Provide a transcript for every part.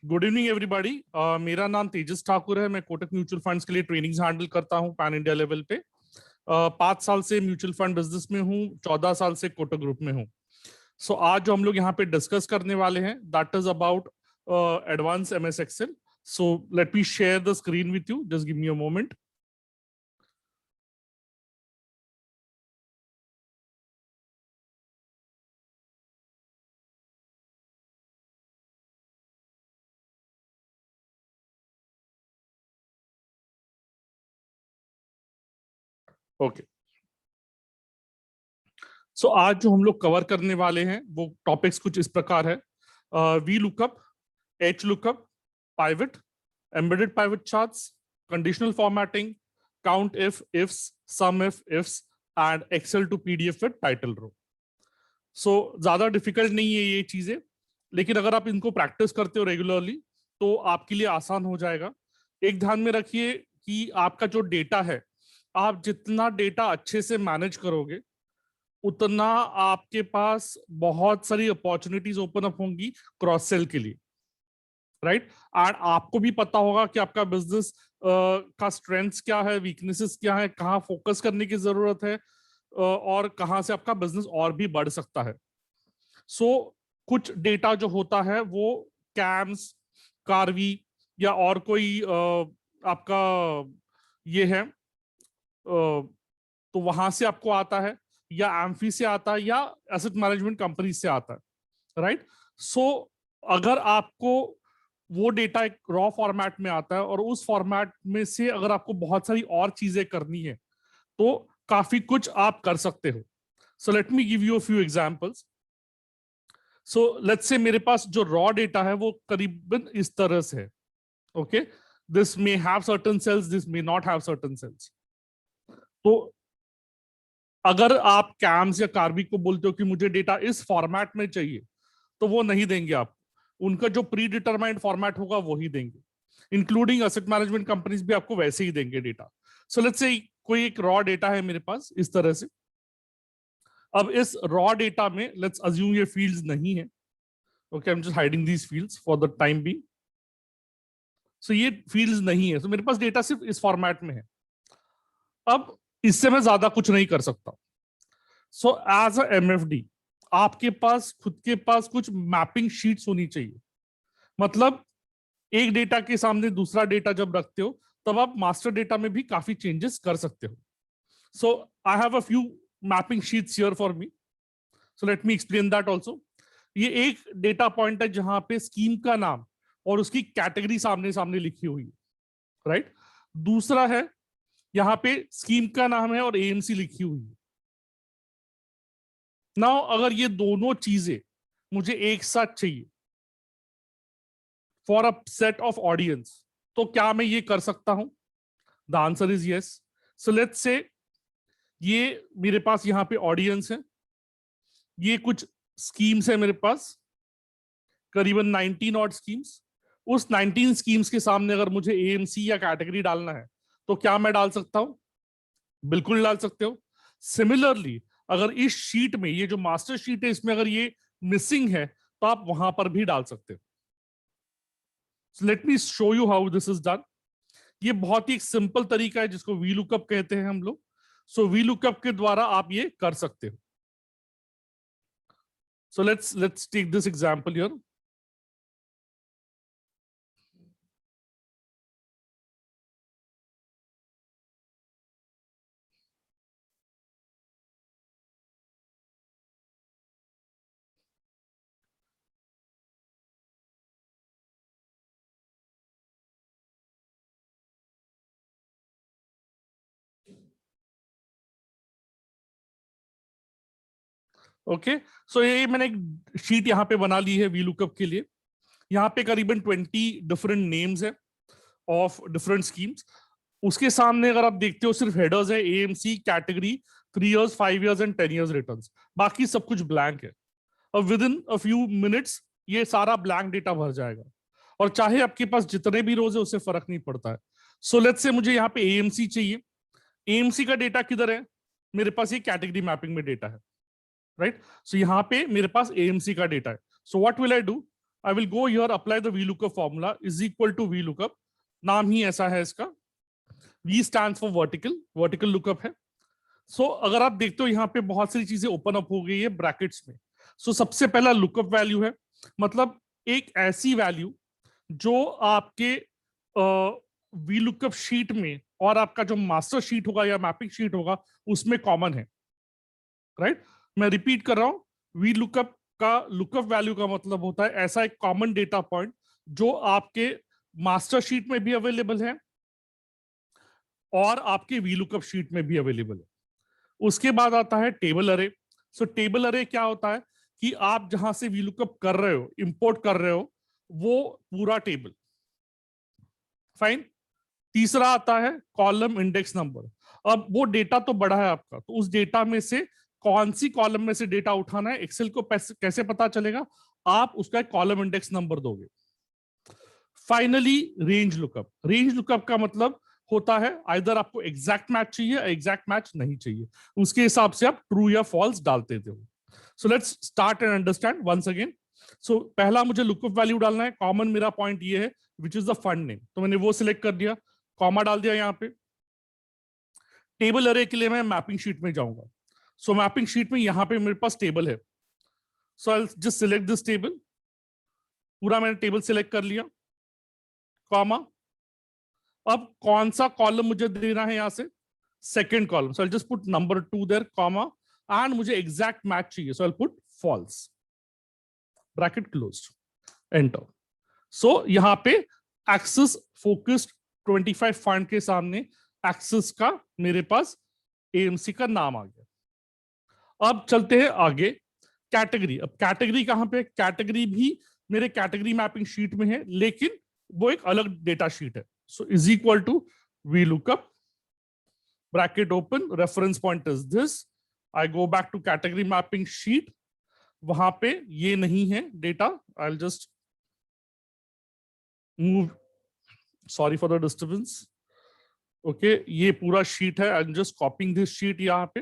Good evening everybody. मेरा नाम तेजस ठाकुर है। मैं कोटक म्यूचुअल फंड्स के लिए ट्रेनिंग्स हैंडल करता हूं पैन इंडिया लेवल पे। 5 साल से म्यूचुअल फंड बिजनेस में हूं, 14 साल से कोटक ग्रुप में हूं। सो आज जो हम लोग यहाँ पे डिस्कस करने वाले हैं that is about advance MS Excel. So let me share the screen with you, just give me a moment. Okay, so आज जो हम लोग कवर करने वाले हैं वो टॉपिक्स कुछ इस प्रकार है। V lookup, H lookup, pivot, embedded pivot charts, conditional formatting, count ifs, sum ifs, and Excel to PDF with title row. So ज्यादा डिफिकल्ट नहीं है ये चीजें, लेकिन अगर आप इनको प्रैक्टिस करते हो रेगुलरली तो आपके लिए आसान हो जाएगा। एक ध्यान में रखिए कि आपका जो डेटा है, आप जितना डेटा अच्छे से मैनेज करोगे उतना आपके पास बहुत सारी अपॉर्चुनिटीज ओपन अप होंगी क्रॉस सेल के लिए, राइट। एंड आपको भी पता होगा कि आपका बिजनेस का स्ट्रेंथ्स क्या है, वीकनेसेस क्या है, कहाँ फोकस करने की जरूरत है, और कहाँ से आपका बिजनेस और भी बढ़ सकता है। सो कुछ डेटा जो होता है वो कैम्स, कार्वी या और कोई आपका ये है, तो वहां से आपको आता है, या एम्फी से आता है, या एसेट मैनेजमेंट कंपनी से आता है, राइट। सो अगर आपको वो डेटा एक रॉ फॉर्मेट में आता है और उस फॉर्मेट में से अगर आपको बहुत सारी और चीजें करनी है तो काफी कुछ आप कर सकते हो। सो let me give you a few examples. So let's से मेरे पास जो रॉ डेटा है वो करीबन इस तरह से है। Okay, this may have certain cells, this may not have certain cells. तो अगर आप कैम्स या कार्बी को बोलते हो कि मुझे डेटा इस फॉर्मेट में चाहिए तो वो नहीं देंगे आप। उनका जो प्री डिटरमाइंड फॉर्मेट होगा वो ही देंगे। इंक्लूडिंग एसेट मैनेजमेंट कंपनीज भी आपको वैसे ही देंगे डेटा। सो लेट्स से कोई एक रॉ डेटा है मेरे पास इस तरह से। अब इस रॉ डेटा में लेट्स अज्यूम ये फील्ड्स नहीं है। Okay, I am just hiding these fields for the time being. So ये फील्ड्स नहीं है, तो मेरे पास डेटा सिर्फ इस फॉर्मेट में है। अब इससे मैं ज्यादा कुछ नहीं कर सकता। सो एज अ एमएफडी आपके पास खुद के पास कुछ मैपिंग शीट्स होनी चाहिए। मतलब एक डेटा के सामने दूसरा डेटा जब रखते हो तब आप मास्टर डेटा में भी काफी चेंजेस कर सकते हो। So I have a few mapping sheets here for me, so let me explain that also. ये एक डेटा पॉइंट है जहां पे स्कीम का नाम और उसकी कैटेगरी सामने सामने लिखी हुई है, राइट। दूसरा है यहाँ पे स्कीम का नाम है और एएमसी लिखी हुई है। नाउ अगर ये दोनों चीजें मुझे एक साथ चाहिए for a set of audience, तो क्या मैं ये कर सकता हूं? The answer is yes. So let's से ये मेरे पास यहाँ पे ऑडियंस है, ये कुछ स्कीम्स है मेरे पास, करीबन 19 ऑड स्कीम्स। उस 19 स्कीम्स के सामने अगर मुझे एएमसी या कैटेगरी डालना है तो क्या मैं डाल सकता हूं? बिल्कुल डाल सकते हो। सिमिलरली अगर इस शीट में, ये जो मास्टर शीट है, इसमें अगर ये मिसिंग है तो आप वहां पर भी डाल सकते हो। Late me show you how this is done. ये बहुत ही एक सिंपल तरीका है जिसको वी लुकअप कहते हैं हम लोग। सो वी लुकअप के द्वारा आप ये कर सकते हो। So let's take this example here. Okay, so ये मैंने एक शीट यहाँ पे बना ली है वी लुकअप के लिए। यहाँ पे करीबन 20 डिफरेंट नेम्स है ऑफ डिफरेंट स्कीम्स। उसके सामने अगर आप देखते हो सिर्फ हेडर्स है, AMC, category, 3 years, 5 years and 10 years returns. बाकी सब कुछ ब्लैंक है। और with in a few minutes ये सारा ब्लैंक डेटा भर जाएगा, और चाहे आपके पास जितने भी रोज है उससे फर्क नहीं पड़ता है। सो लेट्स से मुझे यहाँ पे एएमसी चाहिए। एएमसी का डेटा किधर है? मेरे पास ये कैटेगरी मैपिंग में डेटा है, राइट। सो यहाँ पे मेरे पास एएमसी का डेटा है। So what will I do? I will go here, apply the V lookup formula is equal to V lookup, नाम ही ऐसा है इसका, V stands for vertical, vertical lookup है। सो अगर आप देखते हो यहाँ पे बहुत सारी चीजें ओपन अप हो गई है ब्रैकेट्स में। सो सबसे पहला लुकअप वैल्यू है, मतलब एक ऐसी वैल्यू जो आपके वी लुकअप शीट में और आपका जो मास्टर शीट होगा या मैपिंग शीट होगा उसमें कॉमन है, राइट? मैं रिपीट कर रहा हूं, वी लुकअप का लुकअप वैल्यू का मतलब होता है ऐसा एक कॉमन डेटा पॉइंट जो आपके मास्टर शीट में भी अवेलेबल है और आपके वी लुकअप शीट में भी अवेलेबल है। उसके बाद आता है टेबल अरे। सो टेबल अरे क्या होता है कि आप जहां से वी लुकअप कर रहे हो, इंपोर्ट कर रहे हो, वो पूरा टेबल, फाइन। तीसरा आता है कॉलम इंडेक्स नंबर। अब वो डेटा तो बड़ा है आपका, तो उस डेटा में से कौन सी कॉलम में से डेटा उठाना है, एक्सेल को कैसे पता चलेगा? आप उसका एक कॉलम इंडेक्स नंबर दोगे। Finally range lookup. Range lookup का मतलब होता है आइदर आपको एग्जैक्ट मैच चाहिए, एग्जैक्ट मैच नहीं चाहिए, उसके हिसाब से आप ट्रू या फॉल्स डालते थे। So let's start and understand once again. So पहला मुझे लुकअप वैल्यू डालना है, कॉमन मेरा पॉइंट ये है which is the fund name, तो मैंने वो सिलेक्ट कर दिया, कॉमा डाल दिया यहाँ पे। टेबल अरे के लिए मैं मैपिंग शीट में जाऊंगा। सो मैपिंग शीट में यहाँ पे मेरे पास टेबल है, so I just select this table, पूरा मैंने टेबल सिलेक्ट कर लिया, कॉमा। अब कौन सा कॉलम मुझे देना है यहां से? Second column, so I just put number 2 there, comma, and मुझे एग्जैक्ट मैच चाहिए, so I put false, bracket closed, enter. So यहां पे एक्सेस फोकस्ड 25 फंड के सामने एक्सेस का मेरे पास एएमसी का नाम आ गया। अब चलते हैं आगे, कैटेगरी। अब कैटेगरी कहां पे? कैटेगरी भी मेरे कैटेगरी मैपिंग शीट में है, लेकिन वो एक अलग डेटा शीट है। So is equal to V lookup, bracket open, reference point is this, I go back to category mapping sheet, वहां पे ये नहीं है data, I just move, sorry for the disturbance. Okay, ये पूरा शीट है, I am just copying this sheet यहाँ पे,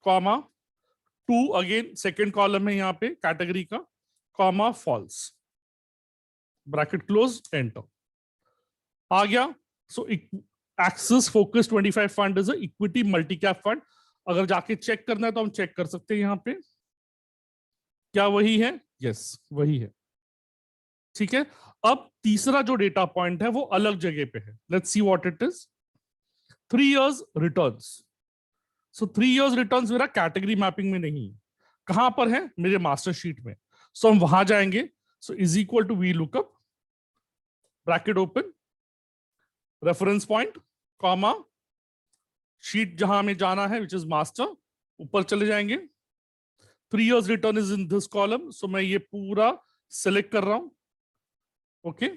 कॉमा 2, अगेन सेकेंड कॉलम है यहाँ पे कैटेगरी का, comma false, bracket close, enter, आ गया। So Axis focus 25 fund is equity multi cap fund. अगर जाके चेक करना है तो हम चेक कर सकते हैं यहाँ पे, क्या वही है? यस, वही है, ठीक है। अब तीसरा जो डेटा पॉइंट है वो अलग जगह पे है, let's see what it is. 3 years returns. So 3 years returns मेरा कैटेगरी मैपिंग में नहीं है, कहां पर है? मेरे मास्टर शीट में। सो हम वहां जाएंगे, so is equal to V lookup, bracket open, reference point, comma, sheet जहां हमें जाना है विच इज मास्टर, ऊपर चले जाएंगे, 3 years return is in this column, so मैं ये पूरा सिलेक्ट कर रहा हूं। ओके,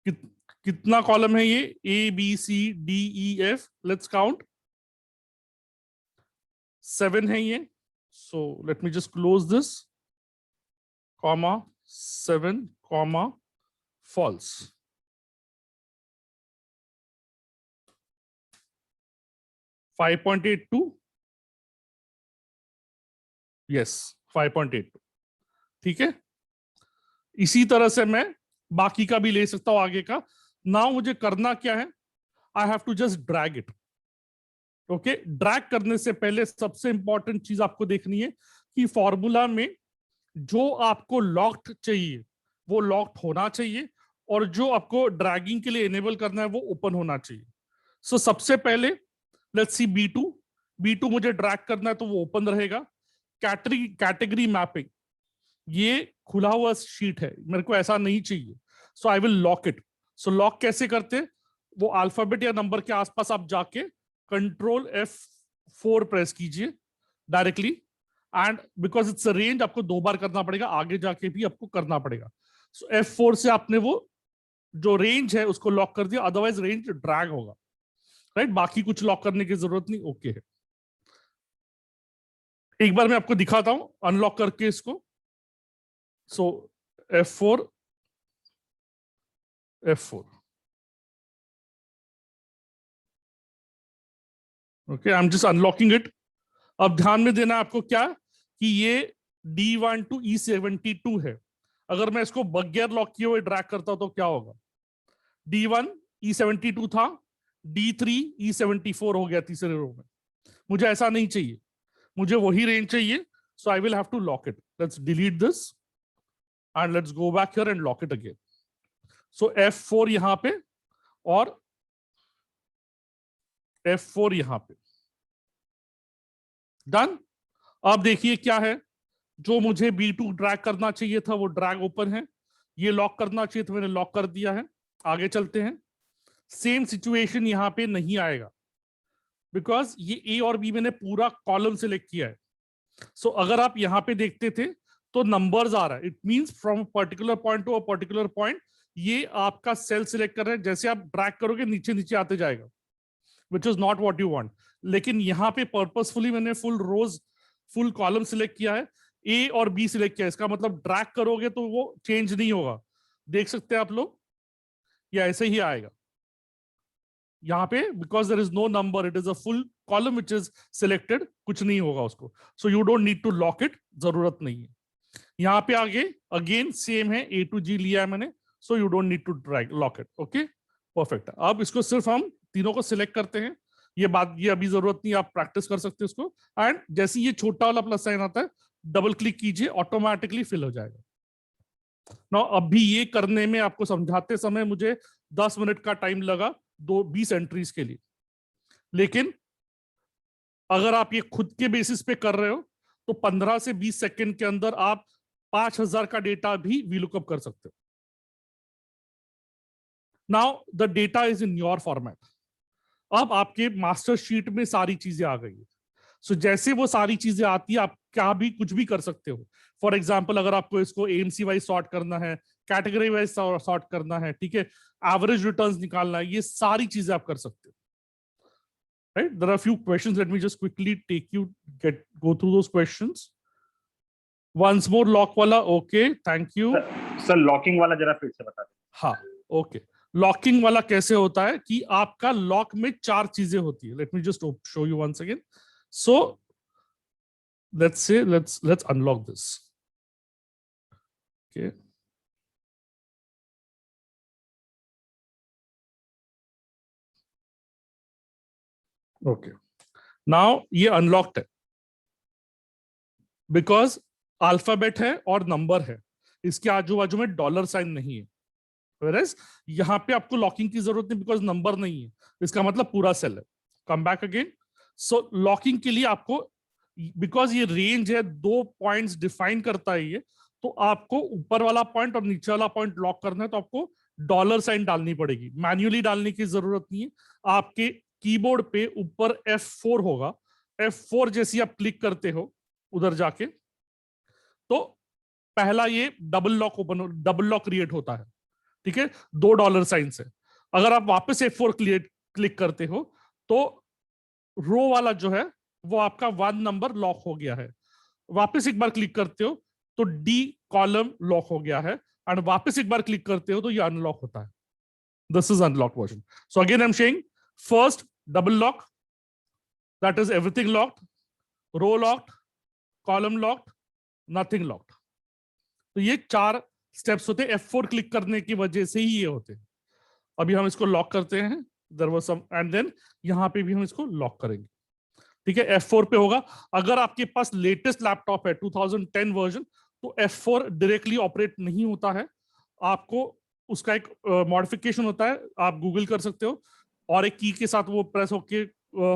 कितना कॉलम है ये? A B C D E F, let's count, 7 है ये। So let me just close this, comma 7, comma false, 5.82, yes 5.82, ठीक है। इसी तरह से मैं बाकी का भी ले सकता हूं आगे का। नाउ मुझे करना क्या है? I have to just drag it. Okay, drag करने से पहले सबसे इंपॉर्टेंट चीज आपको देखनी है कि फॉर्मूला में जो आपको लॉक्ड चाहिए वो लॉक्ड होना चाहिए, और जो आपको ड्रैगिंग के लिए इनेबल करना है वो ओपन होना चाहिए। सो सबसे पहले लेट्स सी B2, B2 मुझे ड्रैग करना है तो वो ओपन रहेगा। कैटेगरी मैपिंग, ये खुला हुआ शीट है, मेरे को ऐसा नहीं चाहिए, so I will lock it. So lock कैसे करते? वो अल्फाबेट या नंबर के आसपास आप जाके कंट्रोल F4 प्रेस कीजिए directly, and because it's a range आपको 2 बार करना पड़ेगा, आगे जाके भी आपको करना पड़ेगा। सो F4 से आपने वो जो रेंज है उसको लॉक कर दिया, अदरवाइज रेंज ड्रैग होगा, राइट? बाकी कुछ लॉक करने की जरूरत नहीं, ओके है। एक बार मैं आपको दिखाता हूं अनलॉक करके इसको। सो F4, F4, okay, I am just unlocking it. अब ध्यान में देना आपको क्या कि ये D1 to E72 है, अगर मैं इसको बगैर लॉक किए हुए ड्रैग करता हूं तो क्या होगा? D1 E72 था, D3 E74 हो गया तीसरे रो में। मुझे ऐसा नहीं चाहिए, मुझे वही रेंज चाहिए। So I will have to lock it. Let's delete this and let's go back here and lock it again. So F4 यहां पे और F4 यहां पे, डन। अब देखिए क्या है, जो मुझे B2 ड्रैग करना चाहिए था वो ड्रैग ओपन है, ये लॉक करना चाहिए था, मैंने लॉक कर दिया है। आगे चलते हैं। सेम सिचुएशन यहां पे नहीं आएगा, बिकॉज ये ए और बी मैंने पूरा कॉलम सिलेक्ट किया है। सो अगर आप यहां पे देखते थे तो नंबर्स आ रहा है, it means from particular point to a particular point. ये आपका सेल सिलेक्ट कर रहे हैं, जैसे आप ड्रैग करोगे नीचे नीचे आते जाएगा, which is not what you want. लेकिन यहाँ पे पर्पसफुली मैंने फुल रोज फुल कॉलम सिलेक्ट किया है, ए और बी सिलेक्ट किया है। इसका मतलब ड्रैग करोगे तो वो चेंज नहीं होगा। देख सकते हैं आप लोग, या ऐसे ही आएगा यहाँ पे, because there is no number, it is a full column which is selected, कुछ नहीं होगा उसको। So you don't need to lock it, जरूरत नहीं है। यहाँ पे आगे अगेन सेम है, A to G लिया है मैंने, so you don't need to drag lock it. Okay, perfect. अब इसको सिर्फ हम तीनों को सिलेक्ट करते हैं, ये अभी जरूरत नहीं, आप प्रैक्टिस कर सकते हैं उसको। एंड जैसे ये छोटा वाला प्लस साइन आता है, डबल क्लिक कीजिए, ऑटोमेटिकली फिल हो जाएगा। ना अभी ये करने में आपको समझाते समय मुझे 10 मिनट का टाइम लगा 20 एंट्रीज के लिए। लेकिन अगर आप ये खुद के बेसिस पे कर रहे हो तो 15 से 20 सेकंड के अंदर आप 5000 का डेटा भी वीलुकअप कर सकते हो। Now the data is in your format. अब आपके मास्टर शीट में सारी चीजें आ गई है। सो जैसे वो सारी चीजें आती है, आप क्या भी कुछ भी कर सकते हो। फॉर एग्जाम्पल, अगर आपको इसको एएमसी वाइज सॉर्ट करना है, कैटेगरी वाइज सॉर्ट करना है, ठीक है, एवरेज रिटर्न्स निकालना है, ये सारी चीजें आप कर सकते हो। Right? There are a few questions. Let me just quickly go through those questions. Once more, lock वाला, okay, thank you. Sir locking वाला जरा फिर से बता दें। हाँ, ओके। लॉकिंग वाला कैसे होता है कि आपका लॉक में 4 चीजें होती है। Let me just show you once again. So let's unlock this. Okay. Okay. Now ये अनलॉक्ड है बिकॉज अल्फाबेट है और नंबर है, इसके आजू बाजू में डॉलर साइन नहीं है। Whereas यहाँ पे आपको लॉकिंग की जरूरत नहीं, बिकॉज नंबर नहीं है, इसका मतलब पूरा सेल है। Come back again. So locking के लिए आपको, बिकॉज ये रेंज है, 2 पॉइंट्स डिफाइन करता है ये, तो आपको ऊपर वाला पॉइंट और नीचे वाला पॉइंट लॉक करना है तो आपको डॉलर साइन डालनी पड़ेगी। मैन्युअली डालने की जरूरत नहीं है। आपके कीबोर्ड पे ऊपर F4 होगा, F4 जैसी आप क्लिक करते हो उधर जाके, तो पहला ये डबल लॉक क्रिएट होता है, ठीक है, 2 डॉलर साइन से। अगर आप वापस F4 क्लिक करते हो तो रो वाला जो है वो आपका 1 नंबर लॉक हो गया है। वापस एक बार क्लिक करते हो तो D कॉलम लॉक हो गया है, एंड वापस एक बार क्लिक करते हो तो ये अनलॉक होता है। This is unlock version. So again I am saying, first double lock, that is everything locked, row locked, column locked, nothing locked. तो ये 4 स्टेप्स होते हैं, F4 क्लिक करने की वजह से ही ये होते हैं। अभी हम इसको लॉक करते हैं, there was some, and then यहां पे भी हम इसको लॉक करेंगे, ठीक है। F4 पे होगा। अगर आपके पास लेटेस्ट लैपटॉप है 2010 वर्जन, तो F4 डायरेक्टली ऑपरेट नहीं होता है, आपको उसका एक मॉडिफिकेशन होता है, आप गूगल कर सकते हो, और एक की के साथ वो प्रेस होके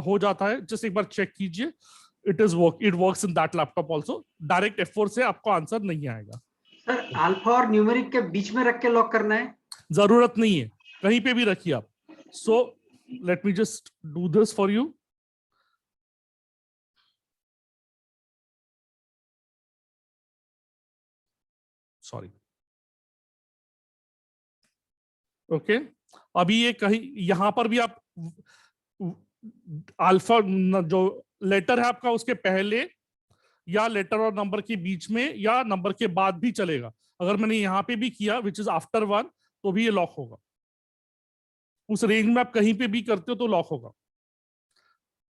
हो जाता है। जस्ट एक बार चेक कीजिए, it works in that laptop also. Direct F4 से आपको आंसर नहीं आएगा। सर अल्फा और न्यूमेरिक के बीच में रख के लॉक करना है? जरूरत नहीं है, कहीं पे भी रखिए आप। सो let me just do this for you. Sorry, okay. अभी ये कहीं यहां पर भी आप अल्फा जो लेटर है आपका उसके पहले या लेटर और नंबर के बीच में या नंबर के बाद भी चलेगा। अगर मैंने यहां पे भी किया विच इज आफ्टर 1, तो भी ये लॉक होगा। उस रेंज में आप कहीं पे भी करते हो तो लॉक होगा।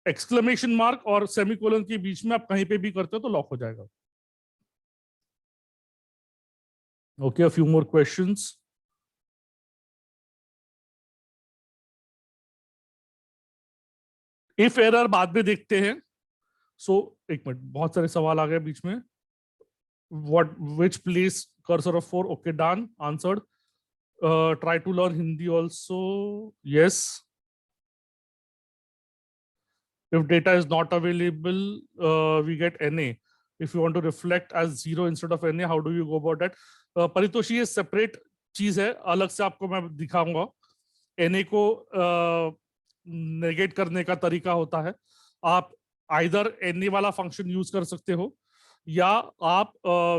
एक्सक्लेमेशन मार्क और सेमीकोलन के बीच में आप कहीं पे भी करते हो तो लॉक हो जाएगा। Okay, a few more questions. If error बाद में देखते हैं. So एक मिनट, बहुत सारे सवाल आ गए बीच में. Which place cursor of 4? Okay, done, answered. Try to learn Hindi also. Yes. If data is not available, we get NA. If you want to reflect as 0 instead of NA, how do you go about that? परितोषी ये separate चीज है, अलग से आपको मैं दिखाऊंगा. NA को negate करने का तरीका होता है. आप आइदर NA वाला फंक्शन यूज कर सकते हो या आप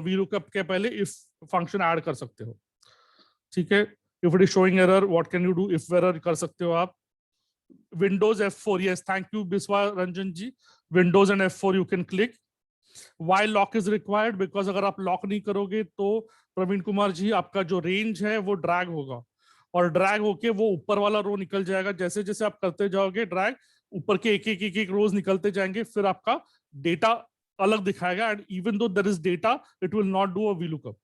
VLOOKUP के पहले इफ फंक्शन ऐड कर सकते हो. ठीक है. If it is showing error, what can you do? If error कर सकते हो आप. Windows F4, yes, thank you Biswa Ranjan ji. Windows and F4 you can click. Why lock is required? Because अगर आप लॉक नहीं करोगे तो प्रवीण कुमार जी आपका जो रेंज है वो ड्रैग होगा, और ड्रैग होके वो ऊपर वाला रो निकल जाएगा. जैसे जैसे आप करते जाओगे ड्रैग, ऊपर के एक रोज निकलते जाएंगे, फिर आपका डेटा अलग दिखाएगा. And even though there is data, it will not do a VLOOKUP.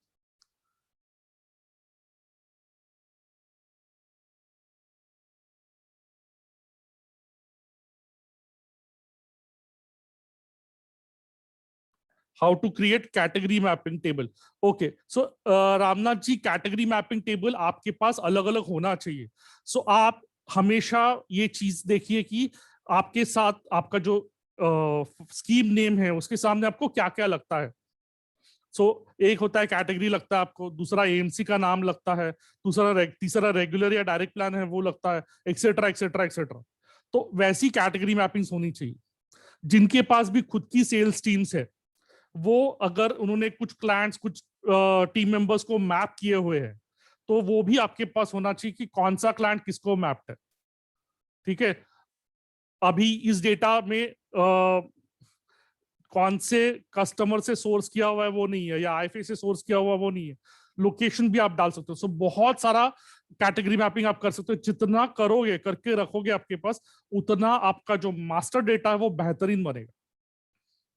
How to create category mapping table? Okay, so Ramnath ji, category mapping table आपके पास अलग अलग होना चाहिए. So आप हमेशा ये चीज देखिए कि आपके साथ आपका जो स्कीम नेम है उसके सामने आपको क्या क्या लगता है. So एक होता है कैटेगरी लगता है आपको, दूसरा AMC का नाम लगता है, तीसरा रेगुलर या डायरेक्ट प्लान है वो लगता है, एक्सेट्रा एक्सेट्रा एक्सेट्रा. तो वैसी कैटेगरी मैपिंग्स होनी चाहिए. जिनके पास भी खुद की सेल्स टीम्स है, वो अगर उन्होंने कुछ क्लाइंट्स, कुछ टीम मेंबर्स को मैप किए हुए हैं, तो वो भी आपके पास होना चाहिए कि कौन सा क्लाइंट किसको मैप्ड है. ठीक है. अभी इस डेटा में कौन से कस्टमर से सोर्स किया हुआ है वो नहीं है, या IFA से सोर्स किया हुआ वो नहीं है. लोकेशन भी आप डाल सकते हो. सो बहुत सारा कैटेगरी मैपिंग आप कर सकते हो. जितना करोगे, करके रखोगे आपके पास, उतना आपका जो मास्टर डेटा है वो बेहतरीन बनेगा.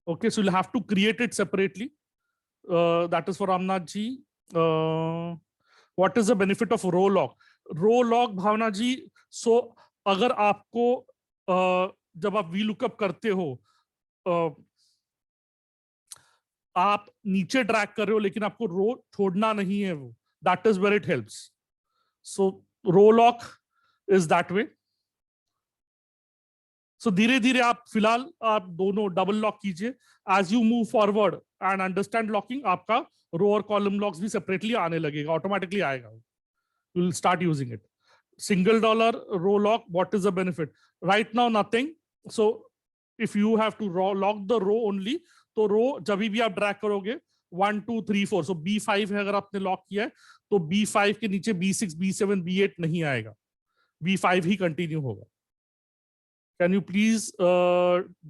Okay, so you'll have to create it separately. That is for Ramnath ji. What is the benefit of row lock? Row lock, Bhavna ji. So अगर आपको जब आप VLOOKUP करते हो, आप नीचे ड्रैग कर रहे हो लेकिन आपको रो छोड़ना नहीं है, वो that is where it helps. So row lock is that way. So धीरे धीरे आप फिलहाल आप दोनों डबल लॉक कीजिए. As you move forward and understand locking, आपका रो और कॉलम लॉक्स भी सेपरेटली आने लगेगा, ऑटोमेटिकली आएगा. You will start using it. $1 row lock, what is the benefit? Right now nothing. So if you have to lock the row only, तो row जब भी आप ड्रैग करोगे 1 2 3 4, सो B5 है अगर आपने लॉक किया है, तो B5 के नीचे B6 B7 B8 नहीं आएगा, B5 ही कंटिन्यू होगा. Can you please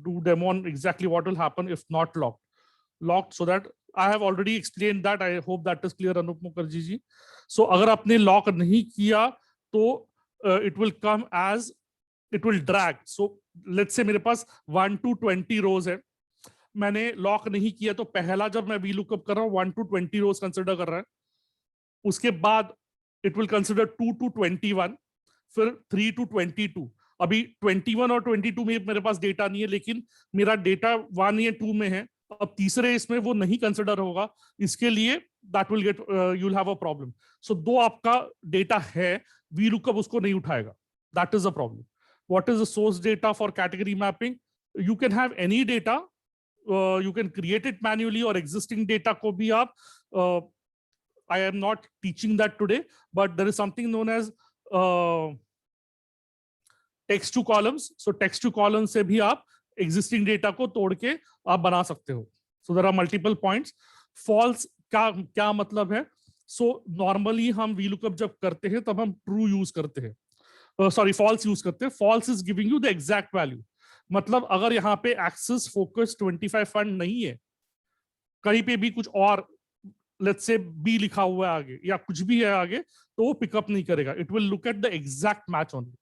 do demo on exactly what will happen if not locked, so that I have already explained that. I hope that is clear, Anup Mukherjee ji. So अगर आपने lock नहीं किया तो it will come as, it will drag. So let's say मेरे पास 1 to 20 rows है, मैंने lock नहीं किया, तो पहला जब मैं VLOOKUP कर रहा हूँ 1 to 20 rows कंसिडर कर रहा है. उसके बाद it will consider 2 to 21, फिर 3 to 22. अभी 21 और 22 में मेरे पास डेटा नहीं है, लेकिन मेरा डेटा 1 या 2 में है. अब तीसरे इसमें वो नहीं कंसिडर होगा, इसके लिए that will get, you will have a problem. So दो आपका डेटा है, VLOOKUP उसको नहीं उठाएगा. That is a problem. What is the source data for category mapping? You can have any data, you can create it manually, और existing data को भी आप, I am not teaching that today, but there is something known as text to columns. So text to columns से भी आप existing data को तोड़ के आप बना सकते हो. So there are multiple points. False का क्या मतलब है? So normally हम VLOOKUP जब करते हैं तब हम true use करते हैं, false use करते हैं. False is giving you the exact value. मतलब अगर यहाँ पे access focus 25 fund नहीं है, कहीं पे भी कुछ और let's say B लिखा हुआ है आगे, या कुछ भी है आगे, तो वो पिकअप नहीं करेगा. It will look at the exact match only.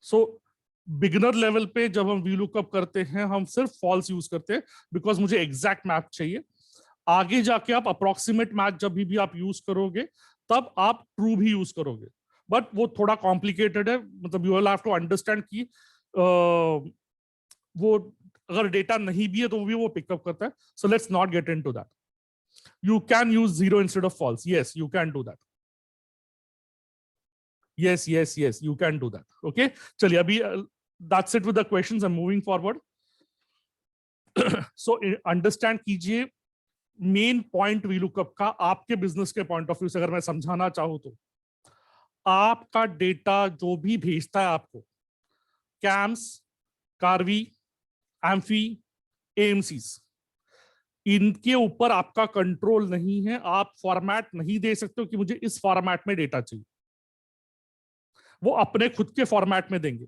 So beginner level पे जब हम VLOOKUP करते हैं, हम सिर्फ फॉल्स यूज करते हैं, बिकॉज मुझे एग्जैक्ट मैप चाहिए. आगे जाके आप अप्रोक्सीमेट मैच जब भी आप यूज करोगे तब आप ट्रू भी यूज करोगे, बट वो थोड़ा कॉम्प्लिकेटेड है, मतलब you will have to understand कि वो अगर डेटा नहीं भी है तो भी वो पिकअप करता है. So let's not get into that. You can use 0 instead of false. Yes, you can do that. Yes, you can do that. Okay. चलिए अभी that's it with the questions. I'm moving forward. So understand कीजिए main point VLOOKUP का आपके business के point of view से अगर मैं समझाना चाहूं तो आपका डेटा जो भी भेजता है आपको, कैम्स, कार्वी, एम्फी, एएमसीज, इनके ऊपर आपका कंट्रोल नहीं है. आप फॉर्मेट नहीं दे सकते हो कि मुझे इस फॉर्मेट में डेटा चाहिए, वो अपने खुद के फॉर्मेट में देंगे.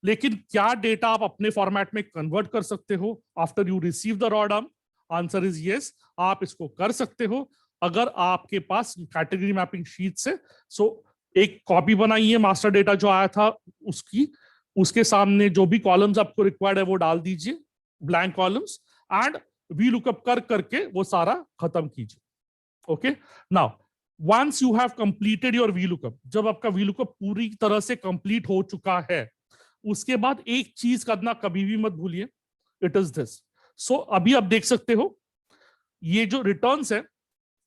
लेकिन क्या डेटा आप अपने फॉर्मेट में कन्वर्ट कर सकते हो after you receive the raw डम? आंसर इज यस, आप इसको कर सकते हो अगर आपके पास कैटेगरी मैपिंग शीट से. सो एक कॉपी बनाइए मास्टर डेटा जो आया था उसकी, उसके सामने जो भी कॉलम्स आपको रिक्वायर्ड है वो डाल दीजिए, ब्लैंक कॉलम्स, एंड VLOOKUP कर करके वो सारा खत्म कीजिए. Okay. Now once you have completed your VLOOKUP, जब आपका VLOOKUP पूरी तरह से कंप्लीट हो चुका है, उसके बाद एक चीज करना कभी भी मत भूलिए, इट इज दिस. सो अभी आप देख सकते हो ये जो रिटर्न्स है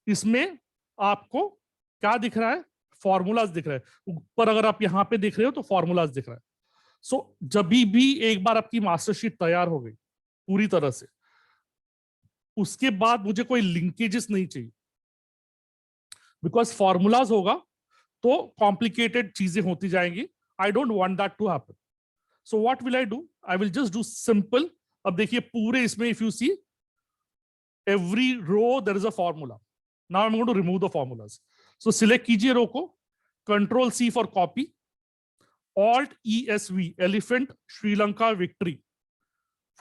इसमें आपको क्या दिख रहा है? फॉर्मूलाज दिख रहा है. ऊपर अगर आप यहां पे देख रहे हो तो फॉर्मूलाज दिख रहा है. सो जब भी एक बार आपकी मास्टर शीट तैयार हो गई पूरी तरह से, उसके बाद मुझे कोई लिंकेजेस नहीं चाहिए, बिकॉज फॉर्मूलाज होगा तो कॉम्प्लिकेटेड चीजें होती जाएंगी. I don't want that to happen. So what will I do? I will just do simple. अब देखिए पूरे इसमें if you see every row there is a formula. Now I am going to remove the formulas. So select कीजिए row को, control C for copy, alt ESV elephant Sri Lanka victory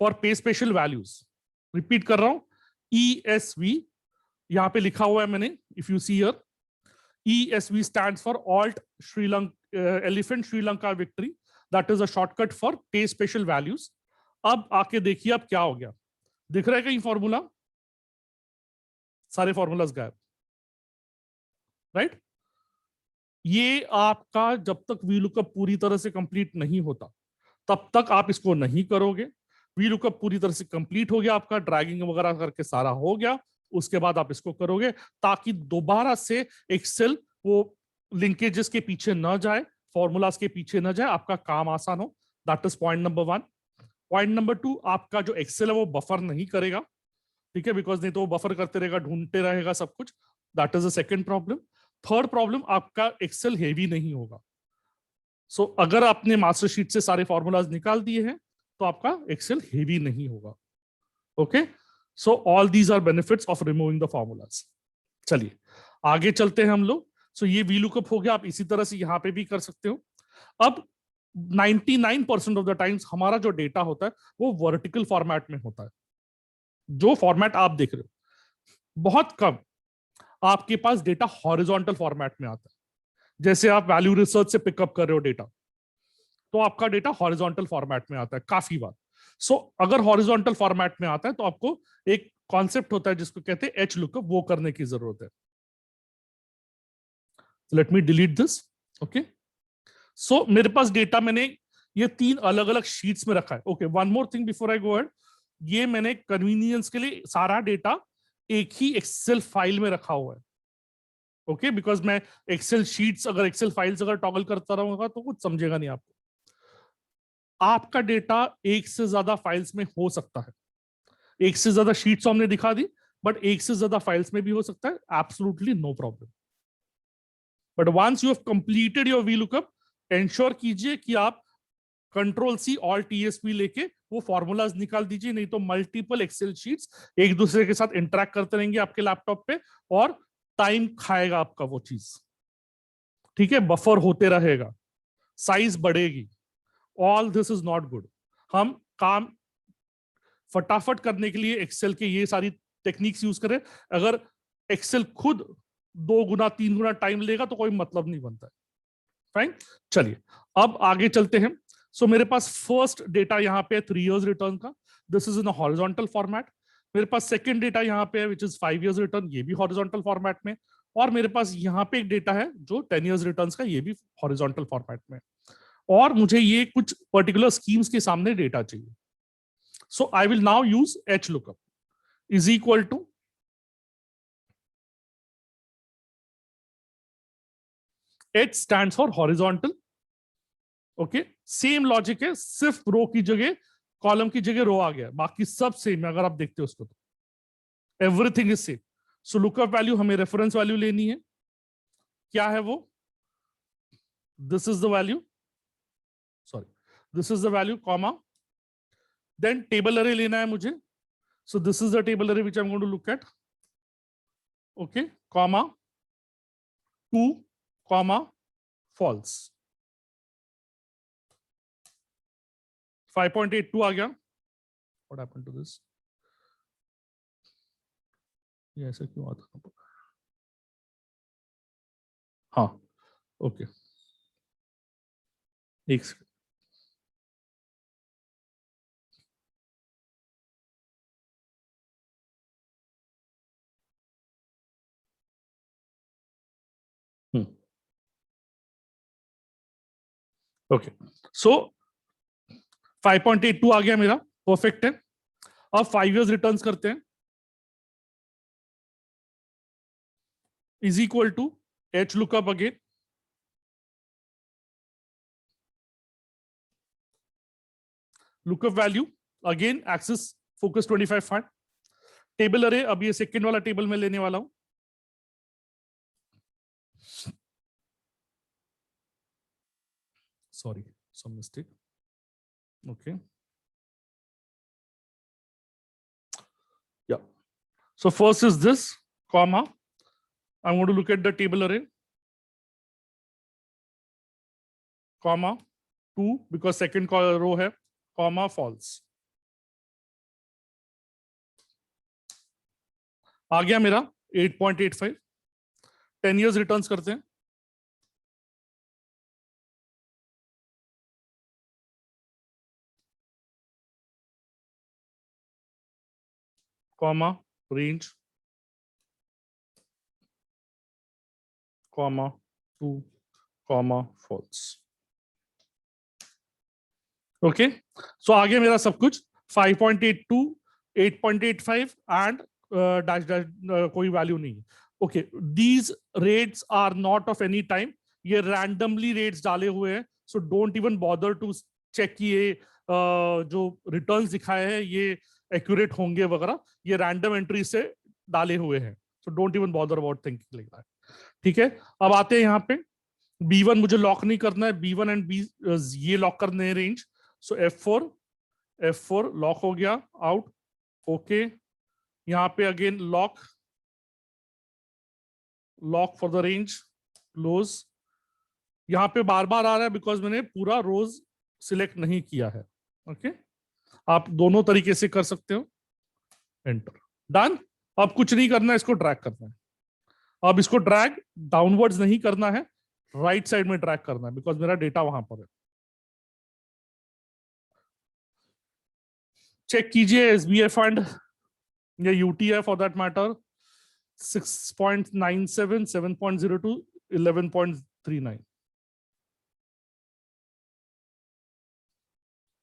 for पे special values. Repeat कर रहा हूं, ESV यहां पे लिखा हुआ है मैंने, if you see here, ESV stands for Alt Sri Lanka Elephant Sri Lanka Victory. That is a shortcut for pay special values. अब आके देखिए अब क्या हो गया. दिख रहा है कहीं फॉर्मूला? सारे फॉर्मूलाज गायब, राइट? ये आपका जब तक VLOOKUP पूरी तरह से कंप्लीट नहीं होता तब तक आप इसको नहीं करोगे. VLOOKUP पूरी तरह से कंप्लीट हो गया आपका, ड्रैगिंग वगैरह करके सारा हो गया, उसके बाद आप इसको करोगे ताकि दोबारा से एक्सेल वो लिंकेजेस के पीछे न जाए, फॉर्मूलाज के पीछे न जाए, आपका काम आसान हो. That is point number 1. Point number 2, आपका जो एक्सेल है वो बफर नहीं करेगा, ठीक है, बिकॉज नहीं तो वो बफर करते रहेगा, ढूंढते रहेगा सब कुछ. That is a second problem. Third problem, आपका एक्सेल हेवी नहीं होगा. सो अगर आपने मास्टर शीट से सारे फॉर्मूलाज निकाल दिए हैं तो आपका एक्सेल हेवी नहीं होगा. Okay. So all these are benefits of removing the formulas. चलिए आगे चलते हैं हम लोग. So ये VLOOKUP हो गया, आप इसी तरह से यहाँ पे भी कर सकते हो. अब 99% ऑफ द टाइम्स हमारा जो डेटा होता है वो वर्टिकल फॉर्मेट में होता है, जो फॉर्मेट आप देख रहे हो. बहुत कम आपके पास डेटा हॉरिजॉन्टल फॉर्मेट में आता है. जैसे आप वैल्यू रिसर्च से पिकअप कर रहे हो डेटा, तो आपका डेटा हॉरिजॉन्टल फॉर्मेट में आता है काफी बार. सो अगर हॉरिजॉन्टल फॉर्मेट में आता है तो आपको एक कॉन्सेप्ट होता है जिसको कहते हैं HLOOKUP, वो करने की जरूरत है. Let me delete this. Okay. So मेरे पास डेटा मैंने ये 3 अलग अलग शीट्स में रखा है. Okay, one more thing before I go ahead, ये मैंने कन्वीनियंस के लिए सारा डेटा एक ही एक्सेल फाइल में रखा हुआ है. ओके, बिकॉज मैं एक्सेल शीट्स अगर एक्सेल फाइल्स अगर टॉगल करता रहूंगा तो कुछ समझेगा नहीं आपको. आपका डेटा एक से ज्यादा फाइल्स में हो सकता है. एक से ज्यादा शीट्स हमने दिखा दी, बट एक से ज्यादा फाइल्स में भी हो सकता है. Absolutely no problem. But once you have completed your VLOOKUP, ensure कीजिए कि आप कंट्रोल C ऑल्ट ESV लेके वो फॉर्मूलाज निकाल दीजिए, नहीं तो मल्टीपल एक्सेल शीट्स एक दूसरे के साथ इंटरेक्ट करते रहेंगे आपके लैपटॉप पे और टाइम खाएगा आपका वो चीज. ठीक है, बफर होते रहेगा, साइज बढ़ेगी. All this is not good. हम काम फटाफट करने के लिए एक्सेल के ये सारी टेक्निक्स यूज करें. अगर एक्सेल खुद 2 गुना 3 गुना टाइम लेगा तो कोई मतलब नहीं बनता है. फाइन. चलिए अब आगे चलते हैं. सो मेरे पास फर्स्ट डेटा यहाँ पे 3 years रिटर्न का. This is in horizontal format. मेरे पास सेकंड डेटा यहाँ पे है विच इज 5 years रिटर्न, ये भी हॉरिजॉन्टल फॉर्मेट में, और मेरे पास यहाँ पे एक डेटा है जो 10 years रिटर्न्स का, ये भी हॉरिजॉन्टल फॉर्मेट में, और मुझे ये कुछ पर्टिकुलर स्कीम्स के सामने डेटा चाहिए. So I will now use H lookup is equal to H stands for horizontal. Okay, same logic है, सिर्फ रो की जगह कॉलम की जगह रो आ गया, बाकी सब सेम है. अगर आप देखते हो उसको तो everything is same. So lookup value हमें रेफरेंस वैल्यू लेनी है. क्या है वो? This is the value, sorry this is the value comma, then table array लेना है मुझे. So this is the table array which I am going to look at. Okay, comma 2 comma false. 5.82 आ गया. What happened to this? ये ऐसा क्यों आता? हाँ, ओके, एक सेकंड. ओके, सो 5.82 आ गया मेरा, परफेक्ट है. अब 5 years रिटर्न्स करते हैं. Is equal to H lookup again, lookup value again Axis focus 25 find. Table array, अब ये सेकंड वाला टेबल में लेने वाला हूं. Sorry, some mistake. Okay. Yeah. So first is this, comma. I'm going to look at the table array. Comma 2 because second row है, comma false. आ गया मेरा 8.85. 10 years रिटर्न्स करते हैं. comma range comma 2 comma false. Okay, so आगे मेरा सब कुछ 5.82, 8.85 and dash dash कोई वैल्यू नहीं है. Okay, these rates are not of any time, ये रैंडमली रेट्स डाले हुए हैं. So don't even bother to check कि ये जो रिटर्न्स दिखाए हैं ये एक्यूरेट होंगे वगैरह, ये रैंडम एंट्री से डाले हुए हैं. So don't even bother about thinking like that. ठीक है, अब आते हैं यहाँ पे. B1 मुझे लॉक नहीं करना है, B1 एंड B ये लॉक करने हैं रेंज. सो F4 लॉक हो गया, आउट. ओके, यहाँ पे again lock for the range, close. यहाँ पे बार बार आ रहा है बिकॉज मैंने पूरा रोज सिलेक्ट नहीं किया है. ओके, आप दोनों तरीके से कर सकते हो. Enter, done. अब कुछ नहीं करना है, इसको ड्रैग करना है. अब इसको ड्रैग डाउनवर्ड्स नहीं करना है, राइट साइड में ड्रैग करना है बिकॉज मेरा डेटा वहां पर है. चेक कीजिए एसबीआई फंड या UTI for that matter, 6.97, 7.02, 11.39,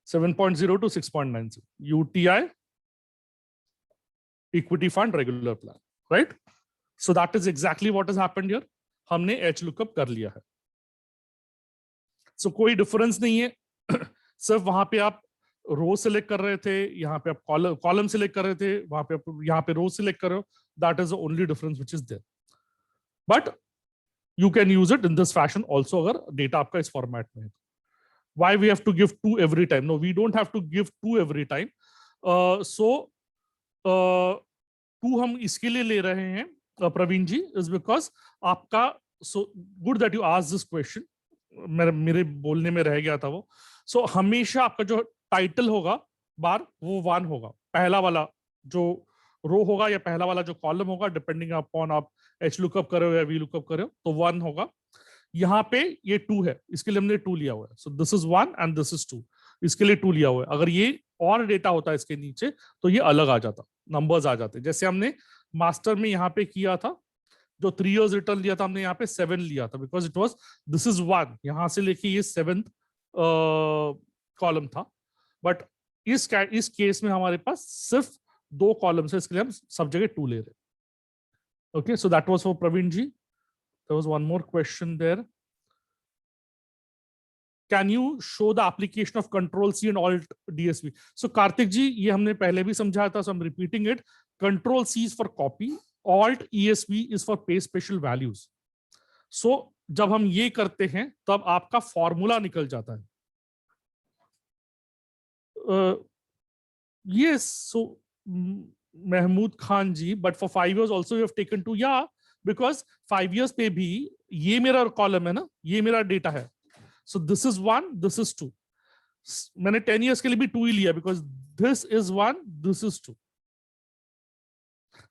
7.0 to 6.97 UTI equity fund regular plan, right? So that is exactly what has happened here. हमने H lookup कर लिया है. So कोई डिफरेंस नहीं है. सिर्फ वहां पे आप रो सिलेक्ट कर रहे थे, यहाँ पे आप कॉलम सिलेक्ट कर रहे थे, वहां पे आप यहाँ पे रो सिलेक्ट कर रहे हो. That is the only difference which is there. But you can use it in this fashion also अगर डेटा आपका इस फॉर्मेट में है. Why we have to give 2 every time? No, we don't have to give 2 every time. So 2 हम इसके लिए ले रहे हैं प्रवीण जी, is because आपका, so good that you asked this question. मेरे बोलने में रह गया था वो. So हमेशा आपका जो टाइटल होगा बार वो 1 होगा. पहला वाला जो रो होगा या पहला वाला जो कॉलम होगा, डिपेंडिंग अपॉन आप H लुकअप कर रहे हो या V लुकअप कर रहे हो, तो 1 होगा. यहाँ पे ये 2 है, इसके लिए हमने 2 लिया हुआ है. सो this is 1 and this is 2. इसके लिए 2 लिया हुआ है। अगर ये और डेटा होता है इसके नीचे तो ये अलग आ जाता, नंबर्स आ जाते। जैसे हमने मास्टर में यहाँ पे किया था, जो 3 years रिटर्न लिया था हमने यहाँ पे 7 लिया था, because it was this is 1, यहां से लेके ये 7th कॉलम था। बट इस केस में हमारे पास सिर्फ 2 कॉलम्स है, इसके लिए हम सब जगह 2 ले रहे हैं। Okay, so that was for Praveen ji. There was one more question there, can you show the application of control C and alt DSV? So Karthik ji, ये हमने पहले भी समझाया था, so I am repeating it. Control C is for copy, alt ESV is for paste special values. So जब हम ये करते हैं तब आपका फॉर्मूला निकल जाता है। Yes, so Mahmood Khan ji, but for 5 years also you have taken 2, yeah, because 5 years पे भी ये मेरा कॉलम है ना, ये मेरा डेटा है। So this is 1, this is 2. मैंने 10 years के लिए भी 2 ही लिया, because this is 1, this is 2.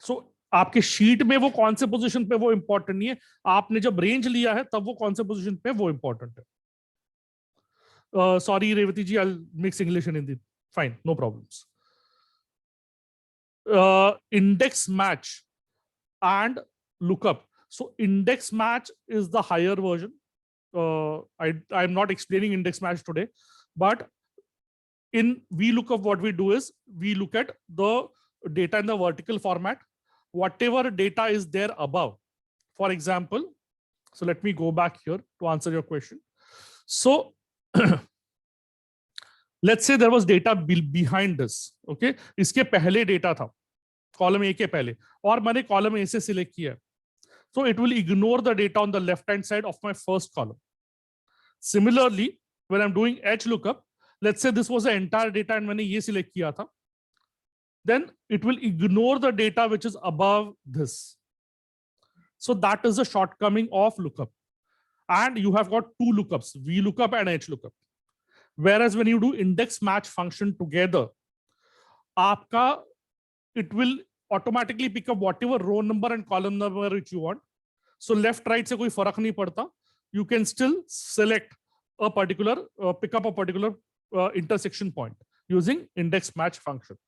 So आपके शीट में वो कौन से पोजीशन पे वो इंपॉर्टेंट नहीं है, आपने जब रेंज लिया है तब वो कौन से पोजीशन पे वो इंपॉर्टेंट है। Sorry Revati ji, I'll mix English and Hindi. Fine, no problems. Index match and lookup. So index match is the higher version. I'm not explaining index match today, but in VLOOKUP what we do is we look at the data in the vertical format, whatever data is there above. For example, so let me go back here to answer your question. So let's say there was data behind this. Okay, इसके पहले data था column A के पहले, और मैंने column A से select किया, so it will ignore the data on the left hand side of my first column. Similarly, when I'm doing HLOOKUP, let's say this was the entire data and मैंने ये select किया था, then it will ignore the data which is above this. So that is the shortcoming of lookup. And you have got 2 lookups, VLOOKUP and HLOOKUP. Whereas when you do index match function together, आपका it will automatically pick up whatever row number and column number which you want. So left right से कोई फर्क नहीं पड़ता. You can still select a particular, pick up a particular intersection point using index match function.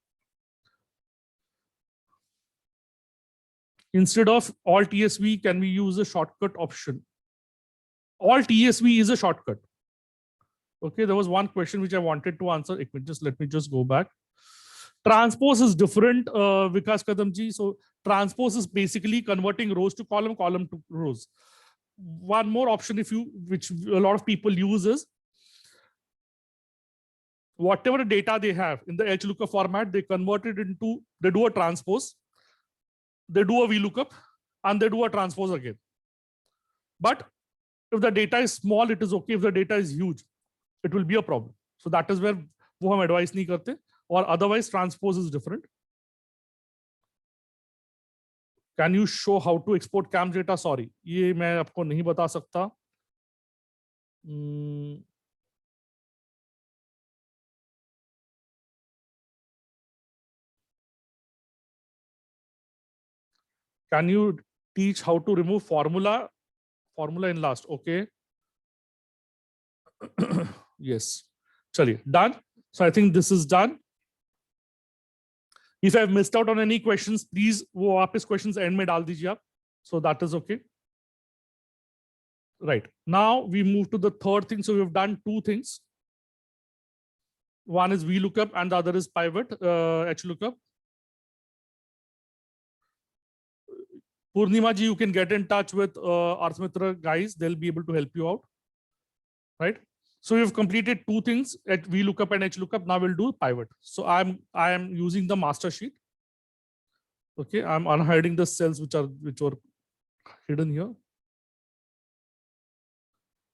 Instead of Alt ESV, can we use a shortcut option? Alt ESV is a shortcut. Okay, there was one question which I wanted to answer. Let me just go back. Transpose is different, Vikas Kadam ji. So transpose is basically converting rows to column, column to rows. One more option, which a lot of people use, is whatever data they have in the HLOOKUP format, they convert it into, they do a transpose, they do a VLOOKUP, and they do a transpose again. But if the data is small, it is okay. If the data is huge, it will be a problem. So that is where वो हम advise नहीं करते. Or otherwise transpose is different. Can you show how to export CAMS data? Sorry, ये मैं आपको नहीं बता सकता. Can you teach how to remove formula in last? Okay. Yes. Chaliye, done. So I think this is done. If I have missed out on any questions, please वो वापस questions end में डाल दीजिए आप. So that is okay. Right. Now we move to the third thing. So we have done 2 things. One is VLOOKUP and the other is pivot, HLOOKUP. Purnima ji, you can get in touch with Arthmitra guys. They'll be able to help you out. Right. So we've completed 2 things at VLOOKUP and HLOOKUP. Now we'll do pivot. So I am using the master sheet. Okay, I'm unhiding the cells which were hidden here.